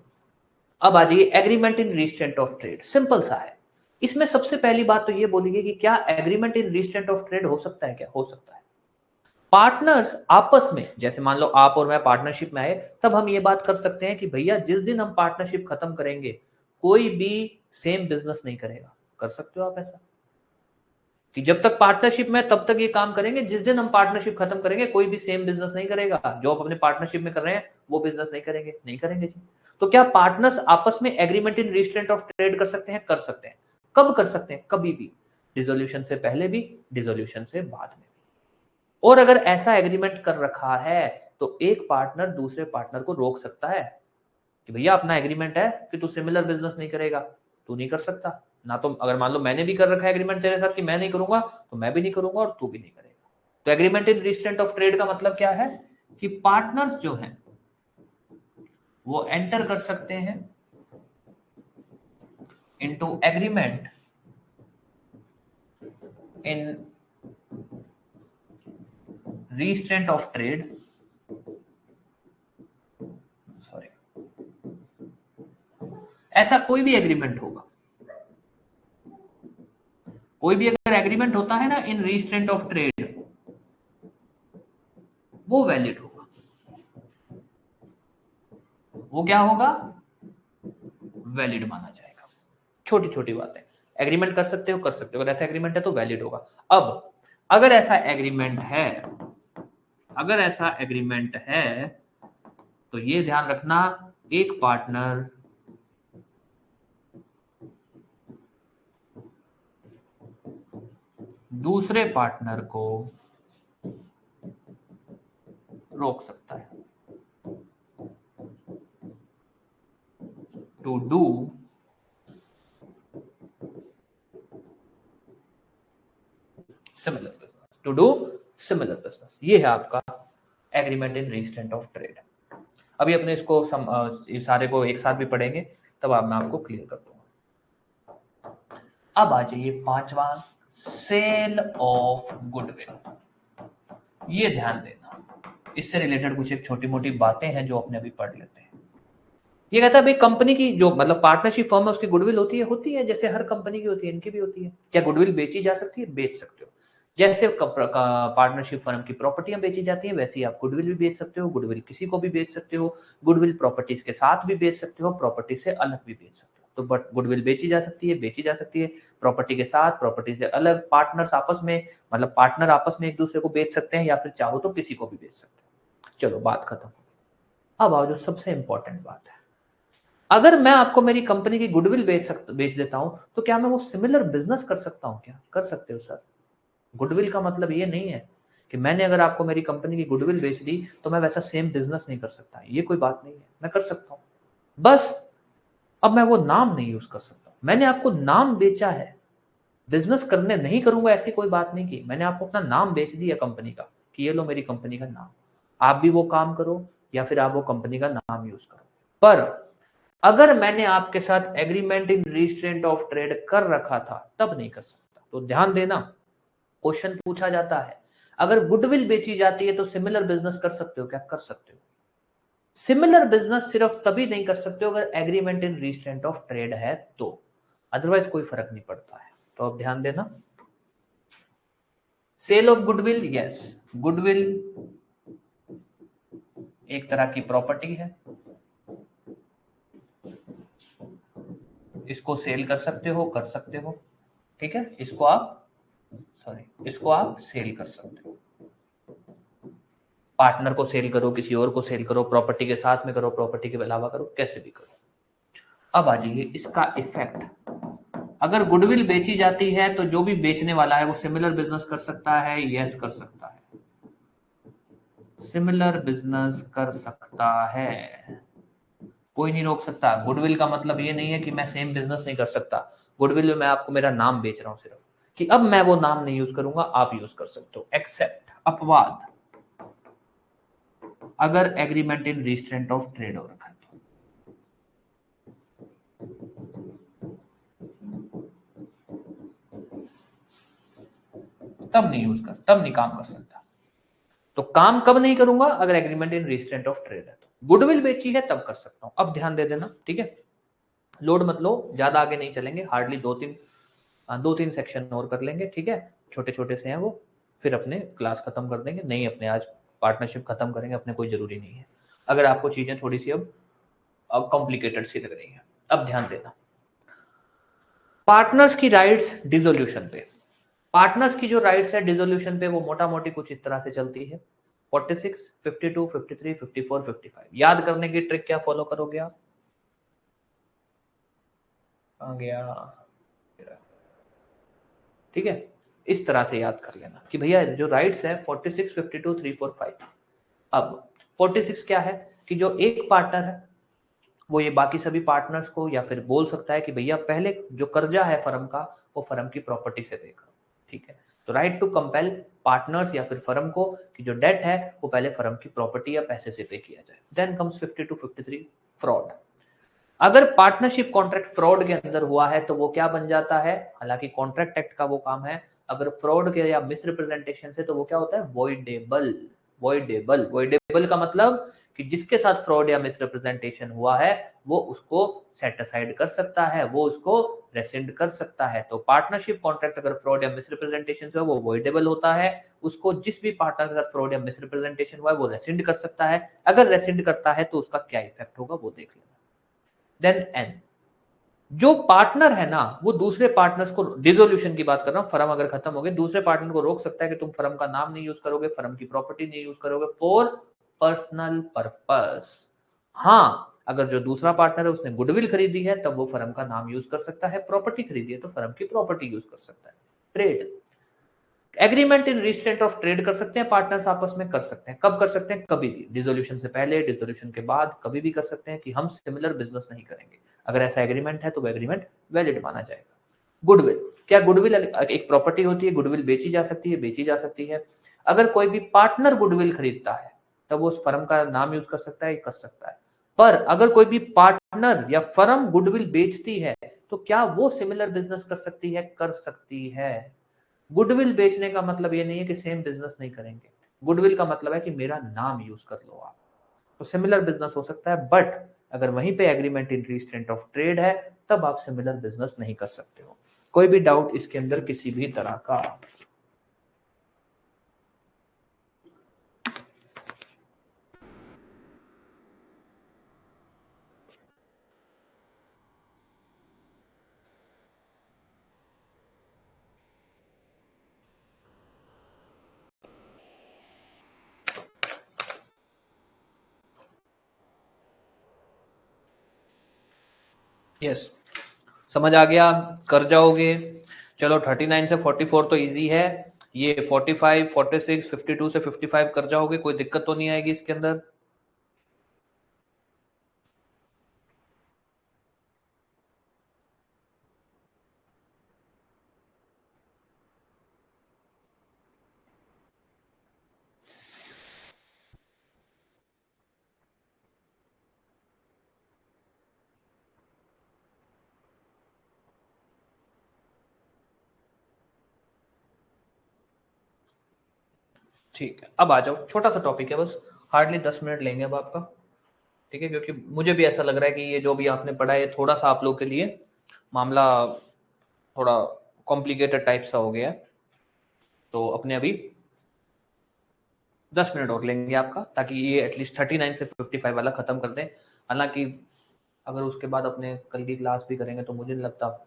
Speaker 1: अब आ जाइए agreement in restraint of trade. Simple सा है। इसमें सबसे पहली बात तो ये बोलेगी कि क्या agreement in restraint of trade हो सकता है? क्या हो सकता है? पार्टनर्स आपस में, जैसे मान लो आप और मैं पार्टनरशिप में आए, तब हम ये बात कर सकते हैं कि भैया जिस दिन हम पार्टनरशिप खत्म करेंगे कोई भी सेम बिजनेस नहीं करेगा। कर सकते हो आप ऐसा कि जब तक पार्टनरशिप में तब तक ये काम करेंगे, जिस दिन हम पार्टनरशिप खत्म करेंगे कोई भी सेम बिजनेस नहीं करेगा। जो आप अपने पार्टनरशिप में कर रहे हैं वो बिजनेस नहीं करेंगे, नहीं करेंगे जी। तो क्या पार्टनर्स आपस में agreement in restraint of trade कर सकते हैं? कर सकते हैं। कब कर सकते हैं? कभी भी, डिसोल्यूशन से पहले भी, डिसोल्यूशन से बाद में भी। और अगर ऐसा एग्रीमेंट कर रखा है तो एक पार्टनर दूसरे पार्टनर को रोक सकता है कि भैया अपना एग्रीमेंट है कि तू सिमिलर बिजनेस नहीं करेगा, तू नहीं कर सकता ना। तो अगर मान लो मैंने भी कर रखा है एग्रीमेंट तेरे साथ कि मैं नहीं करूंगा, तो मैं भी नहीं करूंगा और तू भी नहीं करेगा। तो agreement in restraint of trade का मतलब क्या है कि पार्टनर्स जो हैं वो एंटर कर सकते हैं into agreement in restraint of trade, sorry, ऐसा कोई भी एग्रीमेंट होगा, कोई भी अगर एग्रीमेंट होता है ना इन रिस्ट्रेंट ऑफ ट्रेड, वो वैलिड होगा। वो क्या होगा? वैलिड माना जाएगा। छोटी छोटी बातें, एग्रीमेंट कर सकते हो, कर सकते हो, अगर ऐसा एग्रीमेंट है तो वैलिड होगा। अब अगर ऐसा एग्रीमेंट है, अगर ऐसा एग्रीमेंट है तो ये ध्यान रखना, एक पार्टनर दूसरे पार्टनर को रोक सकता है to do similar business, to do similar business. ये है आपका agreement in restraint of trade. अभी अपने इसको इस सारे को एक साथ भी पढ़ेंगे, तब मैं आपको क्लियर कर दूंगा। अब आ जाइए पांचवा, सेल ऑफ गुडविल। ये ध्यान देना, इससे रिलेटेड कुछ एक छोटी मोटी बातें हैं जो अपने अभी पढ़ लेते हैं। ये कहता है भाई कंपनी की जो मतलब पार्टनरशिप फर्म है उसकी गुडविल होती है जैसे हर कंपनी की होती है, इनकी भी होती है। क्या गुडविल बेची जा सकती है? बेच सकते हो। जैसे पार्टनरशिप फर्म की प्रॉपर्टियां बेची जाती हैं वैसे ही आप गुडविल भी बेच सकते हो, गुडविल किसी को भी बेच सकते हो, गुडविल प्रॉपर्टीज के साथ भी बेच सकते हो, प्रॉपर्टी से अलग भी बेच सकते हो। तो बट गुडविल बेची जा सकती है, बेची जा सकती है, प्रॉपर्टी के साथ, प्रॉपर्टी से अलग, पार्टनर्स आपस में मतलब पार्टनर आपस में एक दूसरे को बेच सकते हैं या फिर चाहो तो किसी को भी बेच सकते हो। चलो बात खत्म। अब आओ जो सबसे इंपॉर्टेंट बात है, अगर मैं आपको मेरी कंपनी की गुडविल बेच देता हूं तो क्या मैं वो सिमिलर बिजनेस कर सकता हूं? क्या कर सकते हो सर? गुडविल का मतलब ये नहीं है कि मैंने अगर आपको मेरी कंपनी की गुडविल बेच दी तो मैं वैसा सेम बिजनेस नहीं कर सकता, ये कोई बात नहीं है, मैं कर सकता हूं। बस अब मैं वो नाम नहीं यूज कर सकता। मैंने आपको नाम बेचा है, बिजनेस करने नहीं करूंगा ऐसी कोई बात नहीं की, मैंने आपको अपना नाम बेच दिया कंपनी का कि ये लो मेरी कंपनी का नाम, आप भी वो काम करो या फिर आप वो कंपनी का नाम यूज करो। पर अगर मैंने आपके साथ agreement in restraint of trade कर रखा था तब नहीं कर सकता। तो ध्यान देना, क्वेश्चन पूछा जाता है अगर गुडविल बेची जाती है तो सिमिलर बिजनेस कर सकते हो? क्या कर सकते हो? सिमिलर बिजनेस सिर्फ तभी नहीं कर सकते हो अगर agreement in restraint of trade है तो, अदरवाइज कोई फर्क नहीं पड़ता है। तो अब ध्यान देना, sale of goodwill, yes, goodwill एक तरह की प्रॉपर्टी है, इसको सेल कर सकते हो, कर सकते हो, ठीक है, इसको आप सेल कर सकते हो, पार्टनर को सेल करो, किसी और को सेल करो, प्रॉपर्टी के साथ में करो, प्रॉपर्टी के अलावा करो, कैसे भी करो। अब आ जाइए इसका इफेक्ट, अगर गुडविल बेची जाती है तो जो भी बेचने वाला है वो सिमिलर बिजनेस कर सकता है? यस कर सकता है, सिमिलर बिजनेस कर सकता है, कोई नहीं रोक सकता। गुडविल का मतलब ये नहीं है कि मैं सेम बिजनेस नहीं कर सकता, गुडविल में मैं आपको मेरा नाम बेच रहा हूं सिर्फ, कि अब मैं वो नाम नहीं यूज करूंगा, आप यूज कर सकते हो। एक्सेप्ट, अपवाद, अगर agreement in restraint of trade हो रखा है तब नहीं यूज कर, तब नहीं काम कर सकता। तो काम कब नहीं करूंगा? अगर agreement in restraint of trade है तो। गुडविल बेची है तब कर सकता हूं। अब ध्यान दे देना, ठीक है, लोड मत लो, ज्यादा आगे नहीं चलेंगे, हार्डली दो तीन सेक्शन और कर लेंगे, ठीक है, छोटे छोटे से हैं वो, फिर अपने क्लास खत्म कर देंगे, नहीं अपने आज पार्टनरशिप खत्म करेंगे, अपने कोई जरूरी नहीं है अगर आपको चीजें थोड़ी सी अब कॉम्प्लिकेटेड सी लग रही है। अब ध्यान देना, पार्टनर्स की राइट्स डिसोल्यूशन पे, पार्टनर्स की जो राइट्स है डिसोल्यूशन पे वो मोटा मोटी कुछ इस तरह से चलती है, 46, 52, 53, 54, 55। याद करने की ट्रिक क्या फॉलो करोगे आप? आ गया, ठीक है, इस तरह से याद कर लेना कि भैया जो राइट्स है 46, 52, 3, 4, 5। अब 46 क्या है कि जो एक पार्टनर है वो ये बाकी सभी पार्टनर्स को या फिर बोल सकता है कि भैया पहले जो कर्जा है फर्म का वो फर्म की प्रॉपर्टी से पे करो, ठीक है। तो राइट टू कंपेल पार्टनर्स या फिर फर्म को कि जो डेट है वो पहले फर्म की प्रॉपर्टी या पैसे से पे किया जाए। Then comes 52, 53, fraud. अगर पार्टनरशिप कॉन्ट्रैक्ट फ्रॉड के अंदर हुआ है तो वो क्या बन जाता है? हालांकि कॉन्ट्रैक्ट एक्ट का वो काम है, अगर फ्रॉड के या मिसरिप्रेजेंटेशन से तो वो क्या होता है? वॉइडेबल। वॉइडेबल का मतलब कि जिसके साथ फ्रॉड या मिसरिप्रेजेंटेशन हुआ है वो उसको सेट असाइड कर सकता है, वो उसको रेसिंड कर सकता है। तो पार्टनरशिप कॉन्ट्रैक्ट अगर फ्रॉड या मिसरिप्रेजेंटेशन से वो वॉइडेबल होता है, उसको जिस भी पार्टनर के साथ फ्रॉड या मिसरिप्रेजेंटेशन हुआ है वो रेसिंड कर सकता है। अगर रेसिंड करता है तो उसका क्या इफेक्ट होगा वो देख लेना। देन एन, जो पार्टनर है ना वो दूसरे पार्टनर्स को, डिसोल्यूशन की बात कर रहा हूं, फर्म अगर खत्म हो गई, दूसरे पार्टनर को रोक सकता है कि तुम फर्म का नाम नहीं यूज करोगे, फर्म की प्रॉपर्टी नहीं यूज करोगे फॉर पर्सनल पर्पस। हाँ, अगर जो दूसरा पार्टनर है उसने गुडविल खरीदी है तब वो फर्म का नाम यूज कर सकता है, प्रॉपर्टी खरीदी है तो फर्म की प्रॉपर्टी यूज कर सकता है। Trade agreement in restraint of trade कर सकते हैं, पार्टनर्स आपस में कर सकते हैं, कब कर सकते हैं? कभी भी, डिसोल्यूशन से पहले, डिसोल्यूशन के बाद, कभी भी कर सकते हैं कि हम सिमिलर बिजनेस नहीं करेंगे। अगर ऐसा एग्रीमेंट है तो वो एग्रीमेंट वैलिड माना जाएगा। गुडविल, क्या गुडविल एक प्रॉपर्टी होती है? गुडविल बेची जा सकती है, बेची जा सकती है। अगर कोई भी पार्टनर गुडविल खरीदता है तब वो उस फर्म का नाम यूज कर सकता है, कर सकता है। पर अगर कोई भी पार्टनर या फर्म गुडविल बेचती है तो क्या वो सिमिलर बिजनेस कर सकती है? कर सकती है। गुडविल बेचने का मतलब ये नहीं है कि सेम बिजनेस नहीं करेंगे, गुडविल का मतलब है कि मेरा नाम यूज कर लो आप, तो सिमिलर बिजनेस हो सकता है। बट अगर वहीं पे agreement in restraint of trade है तब आप सिमिलर बिजनेस नहीं कर सकते हो। कोई भी डाउट इसके अंदर किसी भी तरह का? यस, समझ आ गया, कर जाओगे। चलो 39 से 44 तो इजी है, ये 45, 46, 52 से 55 कर जाओगे, कोई दिक्कत तो नहीं आएगी इसके अंदर। ठीक है, अब आ जाओ, छोटा सा टॉपिक है बस, हार्डली 10 मिनट लेंगे अब आपका, ठीक है, क्योंकि मुझे भी ऐसा लग रहा है कि ये जो भी आपने पढ़ा है थोड़ा सा आप लोग के लिए मामला थोड़ा कॉम्प्लिकेटेड टाइप सा हो गया है, तो अपने अभी 10 मिनट और लेंगे आपका, ताकि ये एटलीस्ट 39 से 55 वाला खत्म कर दें। हालांकि अगर उसके बाद अपने कल की क्लास भी करेंगे तो मुझे नहीं लगता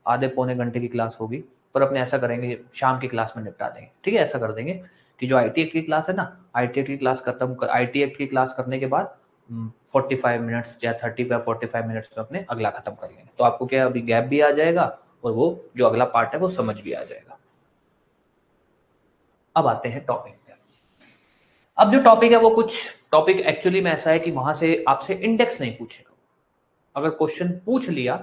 Speaker 1: आधे पौने घंटे की क्लास होगी, पर अपने ऐसा करेंगे शाम की क्लास में निपटा देंगे, ठीक है। ऐसा कर देंगे कि जो IT एक्ट की क्लास है ना, IT एक्ट की क्लास खत्म कर, IT एक्ट की क्लास करने के बाद 45 मिनट्स या 35-45 मिनट्स में अपने अगला खत्म कर लेंगे, तो आपको क्या अभी गैप भी आ जाएगा और वो जो अगला पार्ट है वो समझ भी आ जाएगा। अब आते हैं टॉपिक पे। अब जो टॉपिक है वो कुछ टॉपिक एक्चुअली में ऐसा है कि वहां से आपसे इंडेक्स नहीं पूछेगा, अगर क्वेश्चन पूछ लिया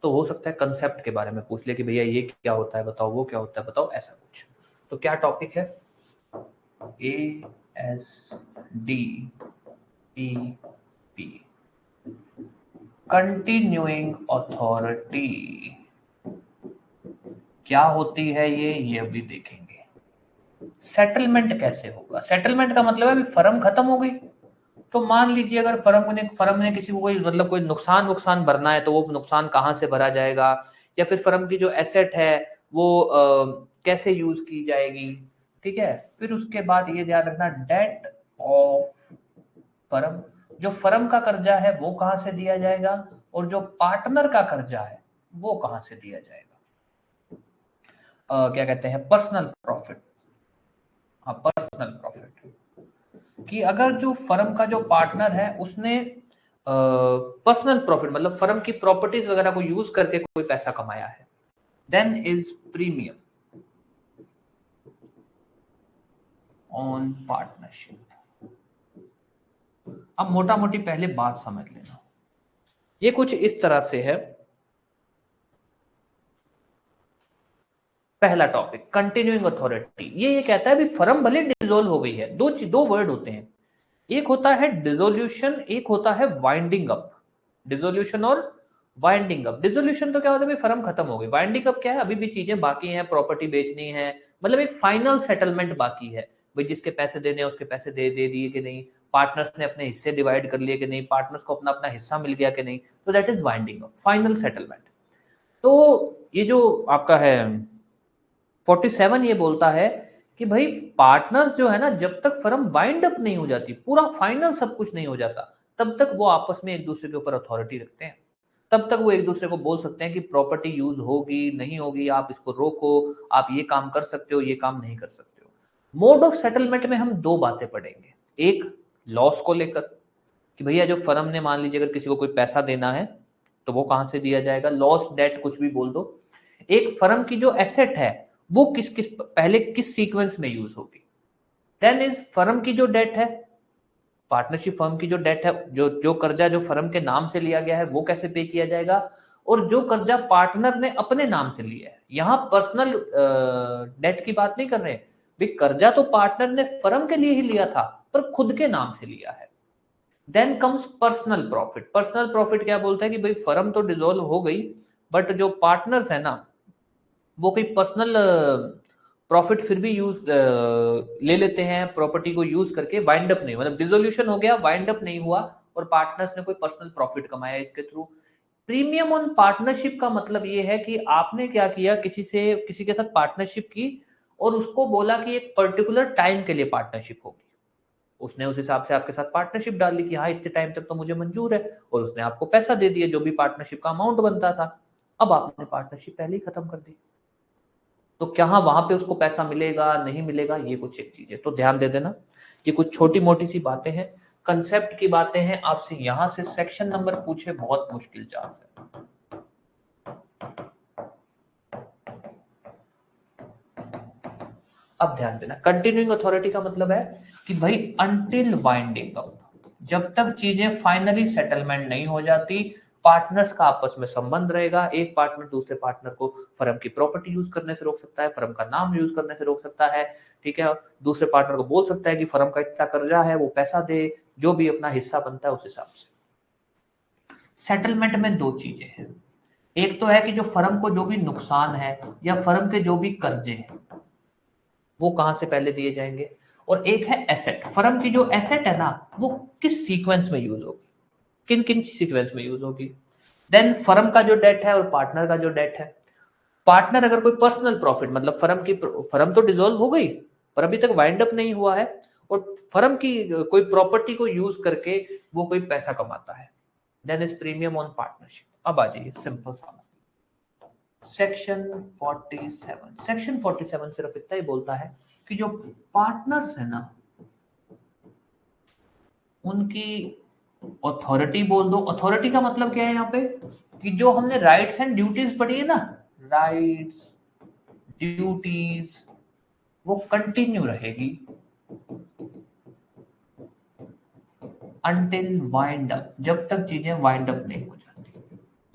Speaker 1: तो हो सकता है कंसेप्ट के बारे में पूछ ले कि भैया ये क्या होता है बताओ, वो क्या होता है बताओ, ऐसा कुछ। तो क्या टॉपिक है? ASDEP, continuing authority. क्या होती है ये अभी देखेंगे। सेटलमेंट कैसे होगा? सेटलमेंट का मतलब है अभी फर्म खत्म हो गई, तो मान लीजिए अगर फर्म ने किसी को कोई मतलब कोई नुकसान वुकसान भरना है तो वो नुकसान कहाँ से भरा जाएगा, या फिर फर्म की जो एसेट है वो कैसे यूज की जाएगी, ठीक है। फिर उसके बाद ये ध्यान रखना, डेट ऑफ फर्म, जो फर्म का कर्जा है वो कहाँ से दिया जाएगा, और जो पार्टनर का कर्जा है वो कहाँ से दिया जाएगा। क्या कहते हैं, पर्सनल प्रॉफिट। हाँ, पर्सनल प्रॉफिट, कि अगर जो फर्म का जो पार्टनर है उसने पर्सनल प्रॉफिट मतलब फर्म की प्रॉपर्टीज वगैरह को यूज करके कोई पैसा कमाया है, then is premium on partnership. अब मोटा मोटी पहले बात समझ लेना, ये कुछ इस तरह से है। पहला टॉपिक कंटिन्यूइंग अथॉरिटी, ये कहता है भी फर्म भले डिसोल्व हो गई है, दो वर्ड होते हैं, एक होता है डिसोल्यूशन, एक होता है वाइंडिंग अप। डिसोल्यूशन और वाइंडिंग अप। डिसोल्यूशन तो क्या होता है भाई फर्म खत्म हो गई, वाइंडिंग अप क्या है, अभी भी चीजें बाकी हैं, प्रॉपर्टी बेचनी है, मतलब एक फाइनल सेटलमेंट बाकी है, भाई जिसके पैसे देने हैं उसके पैसे दे दिए कि नहीं, पार्टनर्स ने अपने हिस्से डिवाइड कर लिए कि नहीं, पार्टनर्स को अपना अपना हिस्सा मिल गया कि नहीं, तो that is winding up, final settlement. तो ये जो आपका है 47 ये बोलता है कि भाई पार्टनर्स जो है ना, जब तक फर्म वाइंड अप नहीं हो जाती, पूरा फाइनल सब कुछ नहीं हो जाता, तब तक वो आपस में एक दूसरे के ऊपर अथॉरिटी रखते हैं, तब तक वो एक दूसरे को बोल सकते हैं कि प्रॉपर्टी यूज होगी नहीं होगी, आप इसको रोको, आप ये काम कर सकते हो, ये काम नहीं कर सकते हो। मोड ऑफ सेटलमेंट में हम दो बातें पढ़ेंगे, एक लॉस को लेकर कि भैया जो फर्म ने मान लीजिए अगर किसी को कोई पैसा देना है तो वो कहां से दिया जाएगा, लॉस डेट कुछ भी बोल दो। एक फर्म की जो एसेट है वो किस किस पहले किस सीक्वेंस में यूज होगी, देन इज फर्म की जो डेट है, पार्टनरशिप फर्म की जो डेट है, जो कर्जा जो फर्म के नाम से लिया गया है वो कैसे पे किया जाएगा, और जो कर्जा पार्टनर ने अपने नाम से लिया है, यहां पर्सनल डेट की बात नहीं कर रहे हैं भाई, कर्जा तो पार्टनर ने फर्म के लिए ही लिया था पर खुद के नाम से लिया है। Then comes personal profit. Personal profit क्या बोलता है कि भाई फर्म तो डिसॉल्व हो गई बट जो पार्टनर्स है ना वो कोई पर्सनल प्रॉफिट फिर भी यूज ले लेते हैं, प्रॉपर्टी को यूज करके, वाइंड अप नहीं, मतलब डिसोल्यूशन हो गया, वाइंड अप नहीं हुआ, और पार्टनर्स ने कोई पर्सनल प्रॉफिट कमाया इसके थ्रू। प्रीमियम ऑन पार्टनरशिप का मतलब ये है कि आपने क्या किया, किसी के साथ पार्टनरशिप की और उसको बोला कि एक पर्टिकुलर टाइम के लिए पार्टनरशिप होगी। उसने उस हिसाब से आपके साथ पार्टनरशिप डाल ली कि हाँ इतने टाइम तक तो मुझे मंजूर है, और उसने आपको पैसा दे दिया जो भी पार्टनरशिप का अमाउंट बनता था। अब आपने पार्टनरशिप पहले ही खत्म कर दी, तो क्या वहां पे उसको पैसा मिलेगा नहीं मिलेगा, ये कुछ एक चीज है, तो ध्यान दे देना। ये कुछ छोटी मोटी सी बातें हैं, कंसेप्ट की बातें हैं। आपसे यहां से सेक्शन नंबर पूछे बहुत मुश्किल चांस है। अब ध्यान देना, कंटिन्यूइंग अथॉरिटी का मतलब है कि भाई अनटिल वाइंडिंग अप, जब तक चीजें फाइनली सेटलमेंट नहीं हो जाती, पार्टनर्स का आपस में संबंध रहेगा। एक पार्टनर दूसरे पार्टनर को फर्म की प्रॉपर्टी यूज करने से रोक सकता है, फर्म का नाम यूज करने से रोक सकता है, ठीक है। दूसरे पार्टनर को बोल सकता है कि फर्म का इतना कर्जा है वो पैसा दे, जो भी अपना हिस्सा बनता है उस हिसाब से। सेटलमेंट में दो चीजें हैं, एक तो है कि जो फर्म को जो भी नुकसान है या फर्म के जो भी कर्जे हैं वो कहां से पहले दिए जाएंगे, और एक है एसेट। फर्म की जो एसेट है ना वो किस सीक्वेंस में यूज होगी, किन किन सीक्वेंस में यूज होगी। देन फर्म का जो डेट है और पार्टनर का जो डेट है। पार्टनर अगर कोई पर्सनल प्रॉफिट, मतलब फर्म तो डिसॉल्व हो गई पर अभी तक वाइंड अप नहीं हुआ है, और फर्म की कोई प्रॉपर्टी को यूज करके वो कोई पैसा कमाता है, then is premium on partnership. अब आ जाइए सिंपल सा सेक्शन 47 सिर्फ इतना ही बोलता है कि जो पार्टनर्स है ना उनकी अथॉरिटी, बोल दो अथॉरिटी का मतलब क्या है यहाँ पे, कि जो हमने राइट्स एंड ड्यूटीज पढ़ी है ना, राइट्स ड्यूटीज वो कंटिन्यू रहेगी अनटिल वाइंड अप, जब तक चीजें वाइंड अप नहीं हो जाती,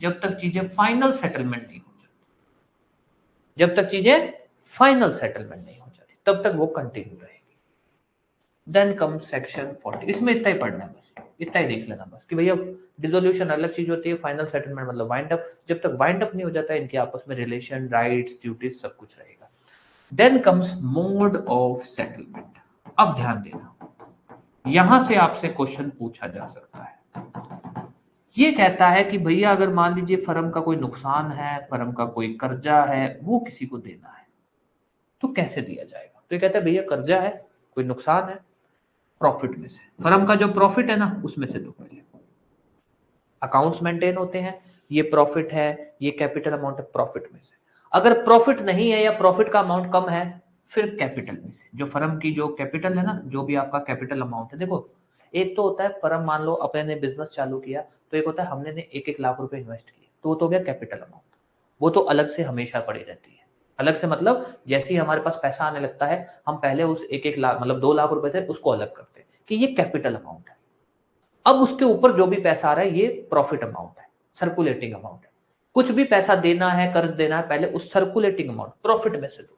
Speaker 1: जब तक चीजें फाइनल सेटलमेंट नहीं हो जाती, जब तक चीजें फाइनल सेटलमेंट नहीं हो जाती तब तक वो कंटिन्यू रहेगी। देन कम सेक्शन 40, इसमें इतना ही पढ़ना है, बस इतना ही देख लेना बस कि भैया डिसोल्यूशन अलग चीज होती है, फाइनल सेटलमेंट मतलब वाइंड अप, जब तक वाइंड अप नहीं हो जाता है इनके आपस में रिलेशन, राइट्स, ड्यूटीज सब कुछ रहेगा। Then comes mode of settlement. अब ध्यान देना, यहां से आपसे क्वेश्चन पूछा जा सकता है। ये कहता है कि भैया अगर मान लीजिए फर्म का कोई नुकसान है, फर्म का कोई कर्जा है, वो किसी को देना है तो कैसे दिया जाएगा। तो ये कहता है भैया कर्जा है, कोई नुकसान है, प्रॉफिट में से, फर्म का जो प्रॉफिट है ना उसमें से दो। पहले अकाउंट्स मेंटेन होते हैं, ये प्रॉफिट है, ये कैपिटल अमाउंट है, प्रॉफिट में से। अगर प्रॉफिट नहीं है या प्रॉफिट का अमाउंट कम है फिर कैपिटल में से, जो फर्म की जो कैपिटल है ना, जो भी आपका कैपिटल अमाउंट है। देखो एक तो होता है फर्म, मान लो अपने ने बिजनेस चालू किया तो एक होता है हमने ने 1-1 लाख रुपए इन्वेस्ट किए, तो वो तो हो गया कैपिटल अमाउंट, वो तो अलग से हमेशा पड़ी रहती है। अलग से मतलब जैसे ही हमारे पास पैसा आने लगता है हम पहले उस 1-1 लाख मतलब 2 लाख रुपए थे उसको अलग करते हैं कि ये कैपिटल अमाउंट है। अब उसके ऊपर जो भी पैसा आ रहा है ये प्रॉफिट अमाउंट है, सर्कुलेटिंग अमाउंट है। कुछ भी पैसा देना है, कर्ज देना है, पहले उस सर्कुलेटिंग अमाउंट प्रॉफिट में से दो।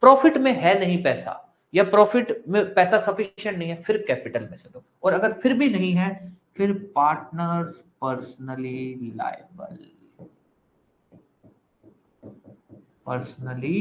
Speaker 1: प्रॉफिट में है नहीं पैसा या प्रॉफिट में पैसा सफिशिएंट नहीं है फिर कैपिटल में से दो, और अगर फिर भी नहीं है फिर partners personally liable, personally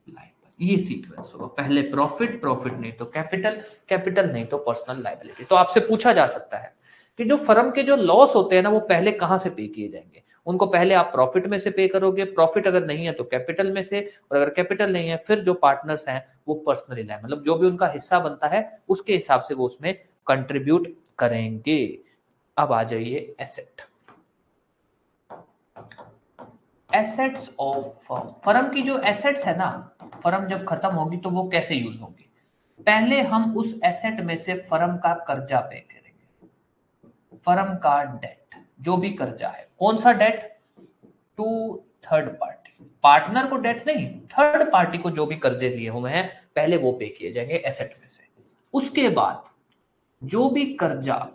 Speaker 1: liable, ये सीक्वेंस होगा। पहले प्रॉफिट, प्रॉफिट नहीं तो कैपिटल, कैपिटल नहीं तो पर्सनल लायबिलिटी। तो आपसे पूछा जा सकता है कि जो फर्म के जो लॉस होते हैं ना वो पहले कहां से पे किए जाएंगे। उनको पहले आप प्रॉफिट में से पे करोगे, प्रॉफिट अगर नहीं है तो कैपिटल में से, और अगर कैपिटल नहीं है फिर जो पार्टनर्स हैं वो पर्सनली लायबल, मतलब जो भी उनका हिस्सा बनता है उसके हिसाब से वो उसमें कंट्रीब्यूट करेंगे। अब आ जाइए asset, assets of firm. Firm की जो एसेट्स है ना, फर्म जब खत्म होगी तो वो कैसे यूज होगी। पहले हम उस एसेट में से फर्म का कर्जा पे करेंगे, फर्म का डेट, जो भी कर्जा है। कौन सा debt, to third party, partner को डेट नहीं, थर्ड पार्टी को जो भी कर्जे दिए हुए हैं पहले वो पे किए जाएंगे एसेट में से। उसके बाद जो भी कर्जा,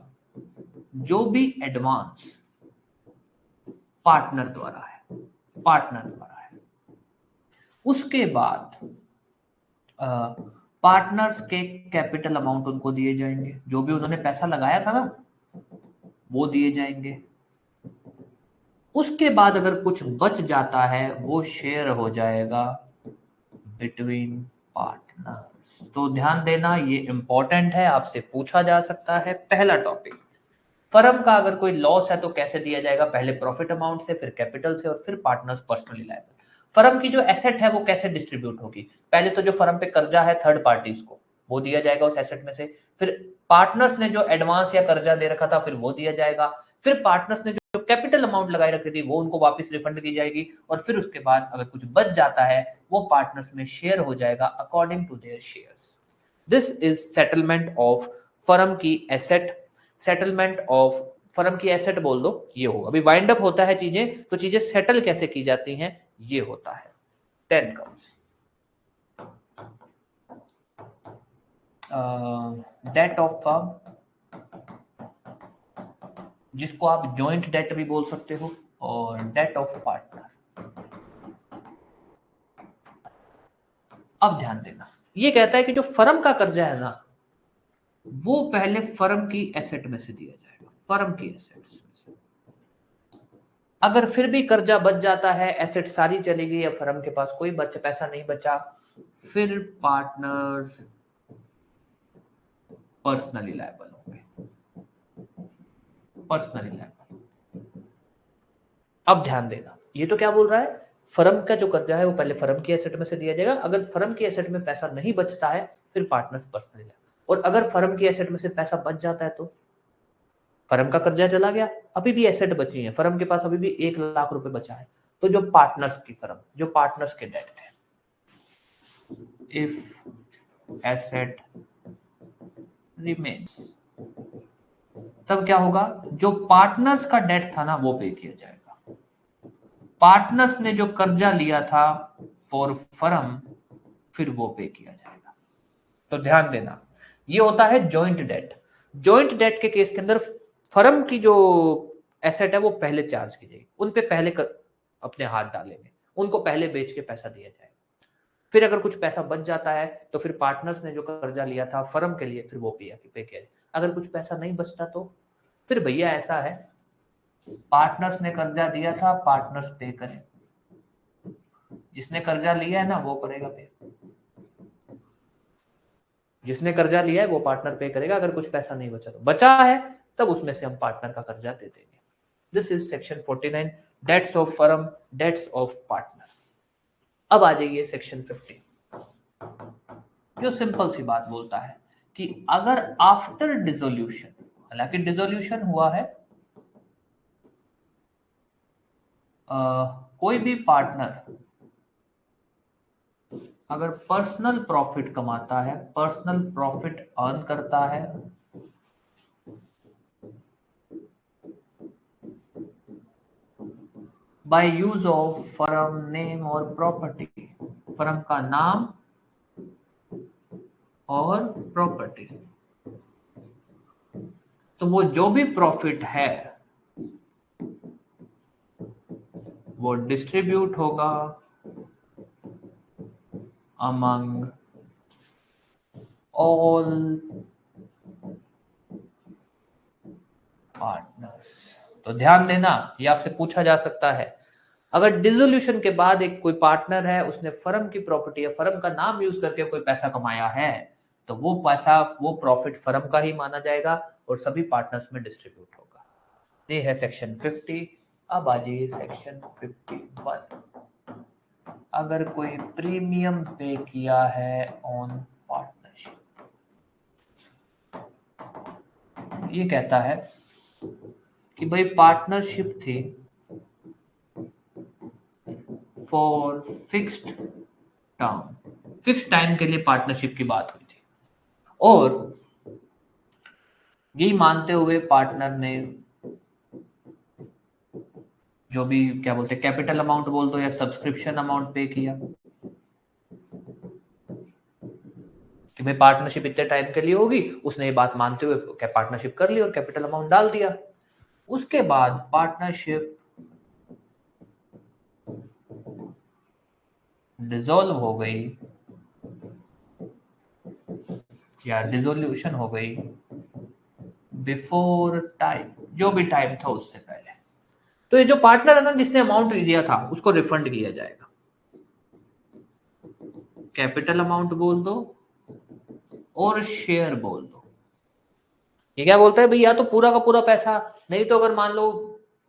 Speaker 1: जो भी एडवांस पार्टनर द्वारा है, पार्टनर द्वारा है, उसके बाद पार्टनर्स के कैपिटल अमाउंट उनको दिए जाएंगे, जो भी उन्होंने पैसा लगाया था ना वो दिए जाएंगे। उसके बाद अगर कुछ बच जाता है वो शेयर हो जाएगा बिटवीन पार्टनर्स। तो ध्यान देना, ये इंपॉर्टेंट है, आपसे पूछा जा सकता है। पहला टॉपिक, फर्म का अगर कोई लॉस है तो कैसे दिया जाएगा? पहले प्रॉफिट अमाउंट से, फिर कैपिटल से, और फिर पार्टनर्स पर्सनली लायबल। फर्म की जो एसेट है वो कैसे डिस्ट्रीब्यूट होगी? पहले तो जो फर्म पे कर्जा है थर्ड पार्टीज को, वो दिया जाएगा उस एसेट में से। फिर पार्टनर्स ने जो एडवांस या कर्जा दे रखा था, फिर वो दिया जाएगा। फिर पार्टनर्स ने जो कैपिटल अमाउंट लगाई रखी थी वो उनको वापस रिफंड की जाएगी। और फिर उसके बाद अगर कुछ बच जाता है वो पार्टनर्स में शेयर हो जाएगा according to their shares. This is settlement of firm की एसेट। सेटलमेंट ऑफ फर्म की एसेट बोल दो, ये होगा। अभी वाइंड अप होता है चीजें, तो चीजें सेटल कैसे की जाती हैं ये होता है। 10 कम्स डेट ऑफ फर्म, जिसको आप जॉइंट डेट भी बोल सकते हो, और डेट ऑफ पार्टनर। अब ध्यान देना, ये कहता है कि जो फर्म का कर्जा है ना, वो पहले फर्म की एसेट में से दिया जाएगा, फर्म की एसेट्स में से। अगर फिर भी कर्जा बच जाता है, एसेट सारी चली गई, या फर्म के पास कोई पैसा नहीं बचा, फिर पार्टनर्स पर्सनली लायबल होंगे, पर्सनली लायबल। अब ध्यान देना, ये तो क्या बोल रहा है? फर्म का जो कर्जा है वो पहले फर्म की एसेट में से दिया जाएगा। अगर फर्म की एसेट में पैसा नहीं बचता है, फिर पार्टनर्स पर्सनली लायबल। और अगर फर्म की एसेट में से पैसा बच जाता है तो फर्म का कर्जा चला गया, अभी भी एसेट बची है, फर्म के पास अभी भी 1 लाख रुपए बचा है, तो जो पार्टनर्स की फर्म, जो पार्टनर्स के डेट है, इफ एसेट रिमेन्स, तब क्या होगा? जो पार्टनर्स का डेट था ना वो पे किया जाएगा। पार्टनर्स ने जो कर्जा लिया था फॉर फर्म, फिर वो पे किया जाएगा। तो ध्यान देना, ये होता है जॉइंट डेट। जॉइंट डेट के केस के अंदर फर्म की जो एसेट है वो पहले चार्ज की जाएगी, उन पे पहले अपने हाथ डालेंगे, उनको पहले बेच के पैसा दिया जाएगा। फिर अगर कुछ पैसा बच जाता है तो फिर पार्टनर्स ने जो कर्जा लिया था फर्म के लिए, फिर वो पे किया जाए। अगर कुछ पैसा नहीं बचता तो फिर भैया ऐसा है, पार्टनर्स ने कर्जा दिया था, पार्टनर्स पे करें, जिसने कर्जा लिया है ना वो करेगा पे, जिसने कर्जा लिया है वो पार्टनर पे करेगा। अगर कुछ पैसा नहीं बचा तो बचा है, तब उसमें से हम पार्टनर का कर्जा दे देंगे। This is section 49, debts of firm, debts of partner. अब आ जाइए सेक्शन 50, जो सिंपल सी बात बोलता है कि अगर आफ्टर डिसोल्यूशन, हालांकि डिसोल्यूशन हुआ है, कोई भी पार्टनर अगर पर्सनल प्रॉफिट कमाता है, पर्सनल प्रॉफिट अर्न करता है, by use of firm name और प्रॉपर्टी, फर्म का नाम और प्रॉपर्टी, तो वो जो भी प्रॉफिट है वो डिस्ट्रीब्यूट होगा अमंग ऑल पार्टनर्स। तो ध्यान देना, ये आपसे पूछा जा सकता है, अगर डिसोल्यूशन के बाद एक कोई पार्टनर है, उसने फर्म की प्रॉपर्टी या फर्म का नाम यूज करके कोई पैसा कमाया है, तो वो पैसा, वो प्रॉफिट फर्म का ही माना जाएगा और सभी पार्टनर्स में डिस्ट्रीब्यूट होगा। ये है सेक्शन 50। अब आ जाइए सेक्शन 51। अगर कोई प्रीमियम पे किया है ऑन पार्टनरशिप, ये कहता है कि भाई पार्टनरशिप थी for fixed term, fix time के लिए पार्टनरशिप की बात हुई थी, और यही मानते हुए पार्टनर ने जो भी क्या बोलते हैं कैपिटल अमाउंट बोल दो या सब्सक्रिप्शन अमाउंट पे किया, कि भाई पार्टनरशिप इतने टाइम के लिए होगी, उसने ये बात मानते हुए क्या पार्टनरशिप कर ली और कैपिटल अमाउंट डाल दिया। उसके बाद पार्टनरशिप डिसॉल्व हो गई या डिसोल्यूशन हो गई बिफोर टाइम, जो भी टाइम था उससे पहले, तो ये जो पार्टनर है ना जिसने अमाउंट दिया था उसको रिफंड किया जाएगा। कैपिटल अमाउंट बोल दो और शेयर बोल दो। ये क्या बोलता है भाई, या तो पूरा का पूरा पैसा, नहीं तो अगर मान लो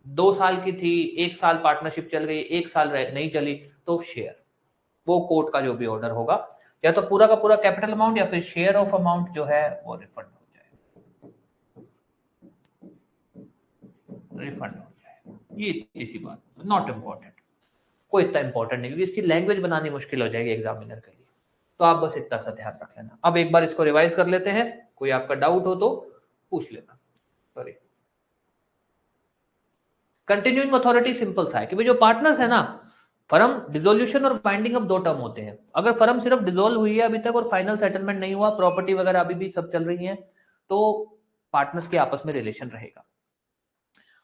Speaker 1: 2 साल की थी, 1 साल पार्टनरशिप चल गई, 1 साल नहीं चली, तो शेयर, वो कोर्ट का जो भी ऑर्डर होगा, या तो पूरा का पूरा कैपिटल अमाउंट या फिर शेयर ऑफ अमाउंट जो है वो रिफंड हो जाए, रिफंड हो जाए। ये इसी बात, नॉट इम्पोर्टेंट, कोई इतना इंपॉर्टेंट नहीं, क्योंकि इसकी लैंग्वेज बनानी मुश्किल हो जाएगी एग्जामिनर के लिए। तो आप बस इतना सा ध्यान रख लेना। अब एक बार इसको रिवाइज कर लेते हैं, कोई आपका डाउट हो तो पूछ लेना। सॉरी, कंटिन्यूइंग अथॉरिटी सिंपल सा है कि भाई जो पार्टनर्स है ना, फर्म डिसोल्यूशन और बाइंडिंग अप 2 टर्म होते हैं। अगर फर्म सिर्फ डिसोल्व हुई है अभी तक और फाइनल सेटलमेंट नहीं हुआ, प्रॉपर्टी वगैरह अभी भी सब चल रही है, तो पार्टनर्स के आपस में रिलेशन रहेगा।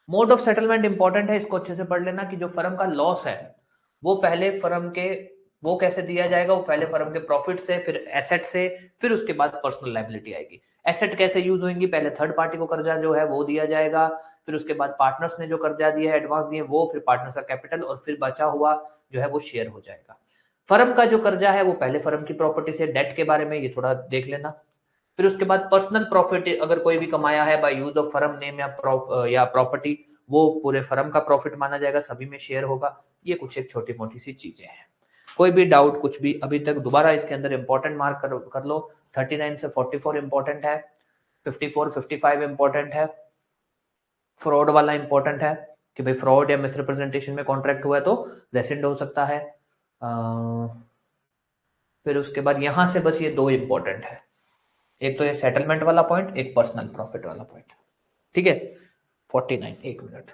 Speaker 1: मोड ऑफ सेटलमेंट इंपॉर्टेंट है, इसको अच्छे से पढ़ लेना कि जो फर्म का लॉस है वो पहले फर्म के, वो कैसे दिया जाएगा, वो पहले फर्म के प्रॉफिट से, फिर एसेट से, फिर उसके बाद पर्सनल लायबिलिटी आएगी। एसेट कैसे यूज होंगी, पहले थर्ड पार्टी को कर्जा जो है वो दिया जाएगा, फिर उसके बाद पार्टनर्स ने जो कर्जा दिया है, एडवांस दिए वो, फिर पार्टनर्स का कैपिटल, और फिर बचा हुआ जो है वो शेयर हो जाएगा। फर्म का जो कर्जा है वो पहले फर्म की प्रॉपर्टी से, डेट के बारे में ये थोड़ा देख लेना। फिर उसके बाद पर्सनल प्रॉफिट अगर कोई भी कमाया है by use of firm name या प्रॉपर्टी, वो पूरे फर्म का प्रॉफिट माना जाएगा, सभी में शेयर होगा। ये कुछ एक छोटी मोटी सी चीजें हैं। कोई भी डाउट कुछ भी अभी तक, दोबारा इसके अंदर इंपॉर्टेंट मार्क कर लो। 39 से 44 इंपॉर्टेंट है, 54 55 इंपॉर्टेंट है, फ्रॉड वाला इंपॉर्टेंट है कि भाई फ्रॉड या मिसरिप्रेजेंटेशन में कॉन्ट्रैक्ट हुआ है तो रेसिड हो सकता है। फिर उसके बाद यहां से बस ये 2 इंपॉर्टेंट है, एक तो ये सेटलमेंट वाला पॉइंट, एक पर्सनल प्रॉफिट वाला पॉइंट। ठीक है, 49, एक मिनट।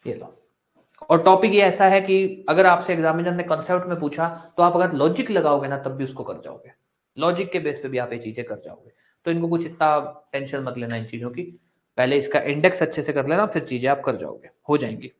Speaker 1: ये लो, और टॉपिक ये ऐसा है कि अगर आपसे एग्जामिनर ने कंसेप्ट में पूछा तो आप अगर लॉजिक लगाओगे ना तब भी उसको कर जाओगे, लॉजिक के बेस पे भी आप ये चीजें कर जाओगे। तो इनको कुछ इतना टेंशन मत लेना इन चीजों की, पहले इसका इंडेक्स अच्छे से कर लेना, फिर चीजें आप कर जाओगे, हो जाएंगी।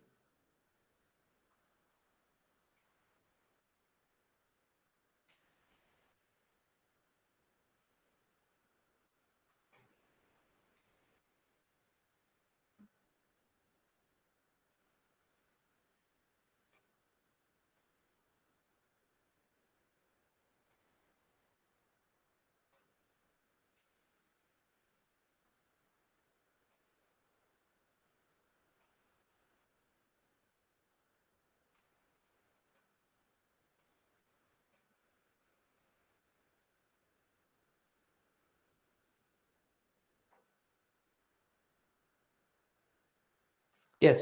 Speaker 1: यस,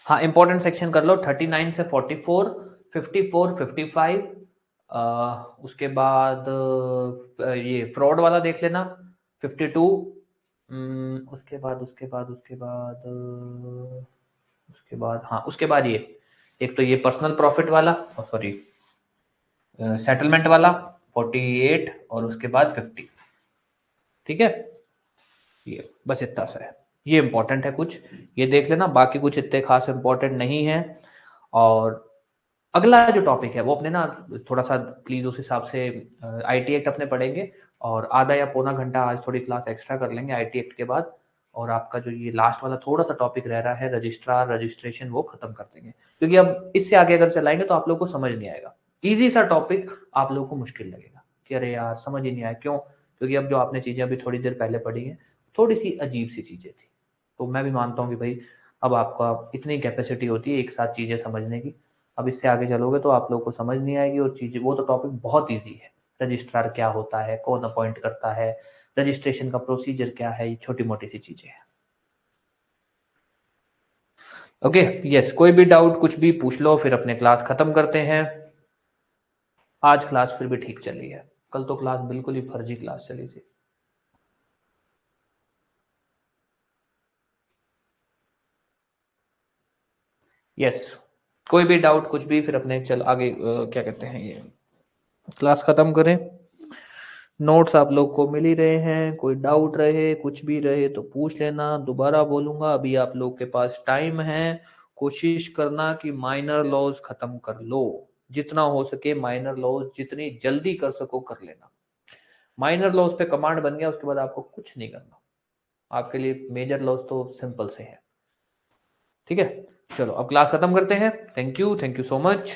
Speaker 1: हाँ इंपॉर्टेंट सेक्शन कर लो, 39 से 44, 54, 55, उसके बाद ये फ्रॉड वाला देख लेना, 52, उसके बाद हाँ, उसके बाद ये एक तो ये पर्सनल प्रॉफिट वाला, सॉरी सेटलमेंट वाला 48, और उसके बाद 50। ठीक है, ये बस इतना सा है, ये इंपॉर्टेंट है कुछ, ये देख लेना, बाकी कुछ इतने खास इंपॉर्टेंट नहीं है। और अगला जो टॉपिक है वो अपने ना थोड़ा सा प्लीज उस हिसाब से, आईटी एक्ट अपने पढ़ेंगे, और आधा या पौना घंटा आज थोड़ी क्लास एक्स्ट्रा कर लेंगे आईटी एक्ट के बाद, और आपका जो ये लास्ट वाला थोड़ा सा टॉपिक रह रहा है रजिस्ट्रार रजिस्ट्रेशन, वो खत्म कर देंगे, क्योंकि अब इससे आगे अगर चलाएंगे तो आप लोग को समझ नहीं आएगा, इजी सा टॉपिक आप लोग को मुश्किल लगेगा कि अरे यार समझ ही नहीं आया, क्यों, क्योंकि अब जो आपने चीजें अभी थोड़ी देर पहले पढ़ी है थोड़ी सी अजीब सी चीजें थी। तो मैं भी मानता हूँ कि भाई अब आपका इतनी कैपेसिटी होती है एक साथ चीजें समझने की, अब इससे आगे चलोगे तो आप लोगों को समझ नहीं आएगी, और चीजें, वो तो टॉपिक बहुत ईजी है, रजिस्ट्रार क्या होता है, कौन अपॉइंट करता है, रजिस्ट्रेशन का प्रोसीजर क्या है, ये छोटी मोटी सी चीजें हैं। ओके, यस, कोई भी डाउट कुछ भी पूछ लो, फिर अपने क्लास खत्म करते हैं। आज क्लास फिर भी ठीक चली है, कल तो क्लास बिल्कुल ही फर्जी क्लास चली थी। यस, कोई भी डाउट कुछ भी, फिर अपने चल आगे क्या कहते हैं ये क्लास खत्म करें। नोट्स आप लोग को मिल ही रहे हैं, कोई डाउट रहे कुछ भी रहे तो पूछ लेना, दोबारा बोलूंगा अभी आप लोग के पास टाइम है, कोशिश करना कि माइनर लॉज खत्म कर लो, जितना हो सके माइनर लॉज जितनी जल्दी कर सको कर लेना। माइनर लॉज पे कमांड बन गया उसके बाद आपको कुछ नहीं करना, आपके लिए मेजर लॉज तो सिंपल से है। ठीक है, चलो अब क्लास खत्म करते हैं। Thank you so much.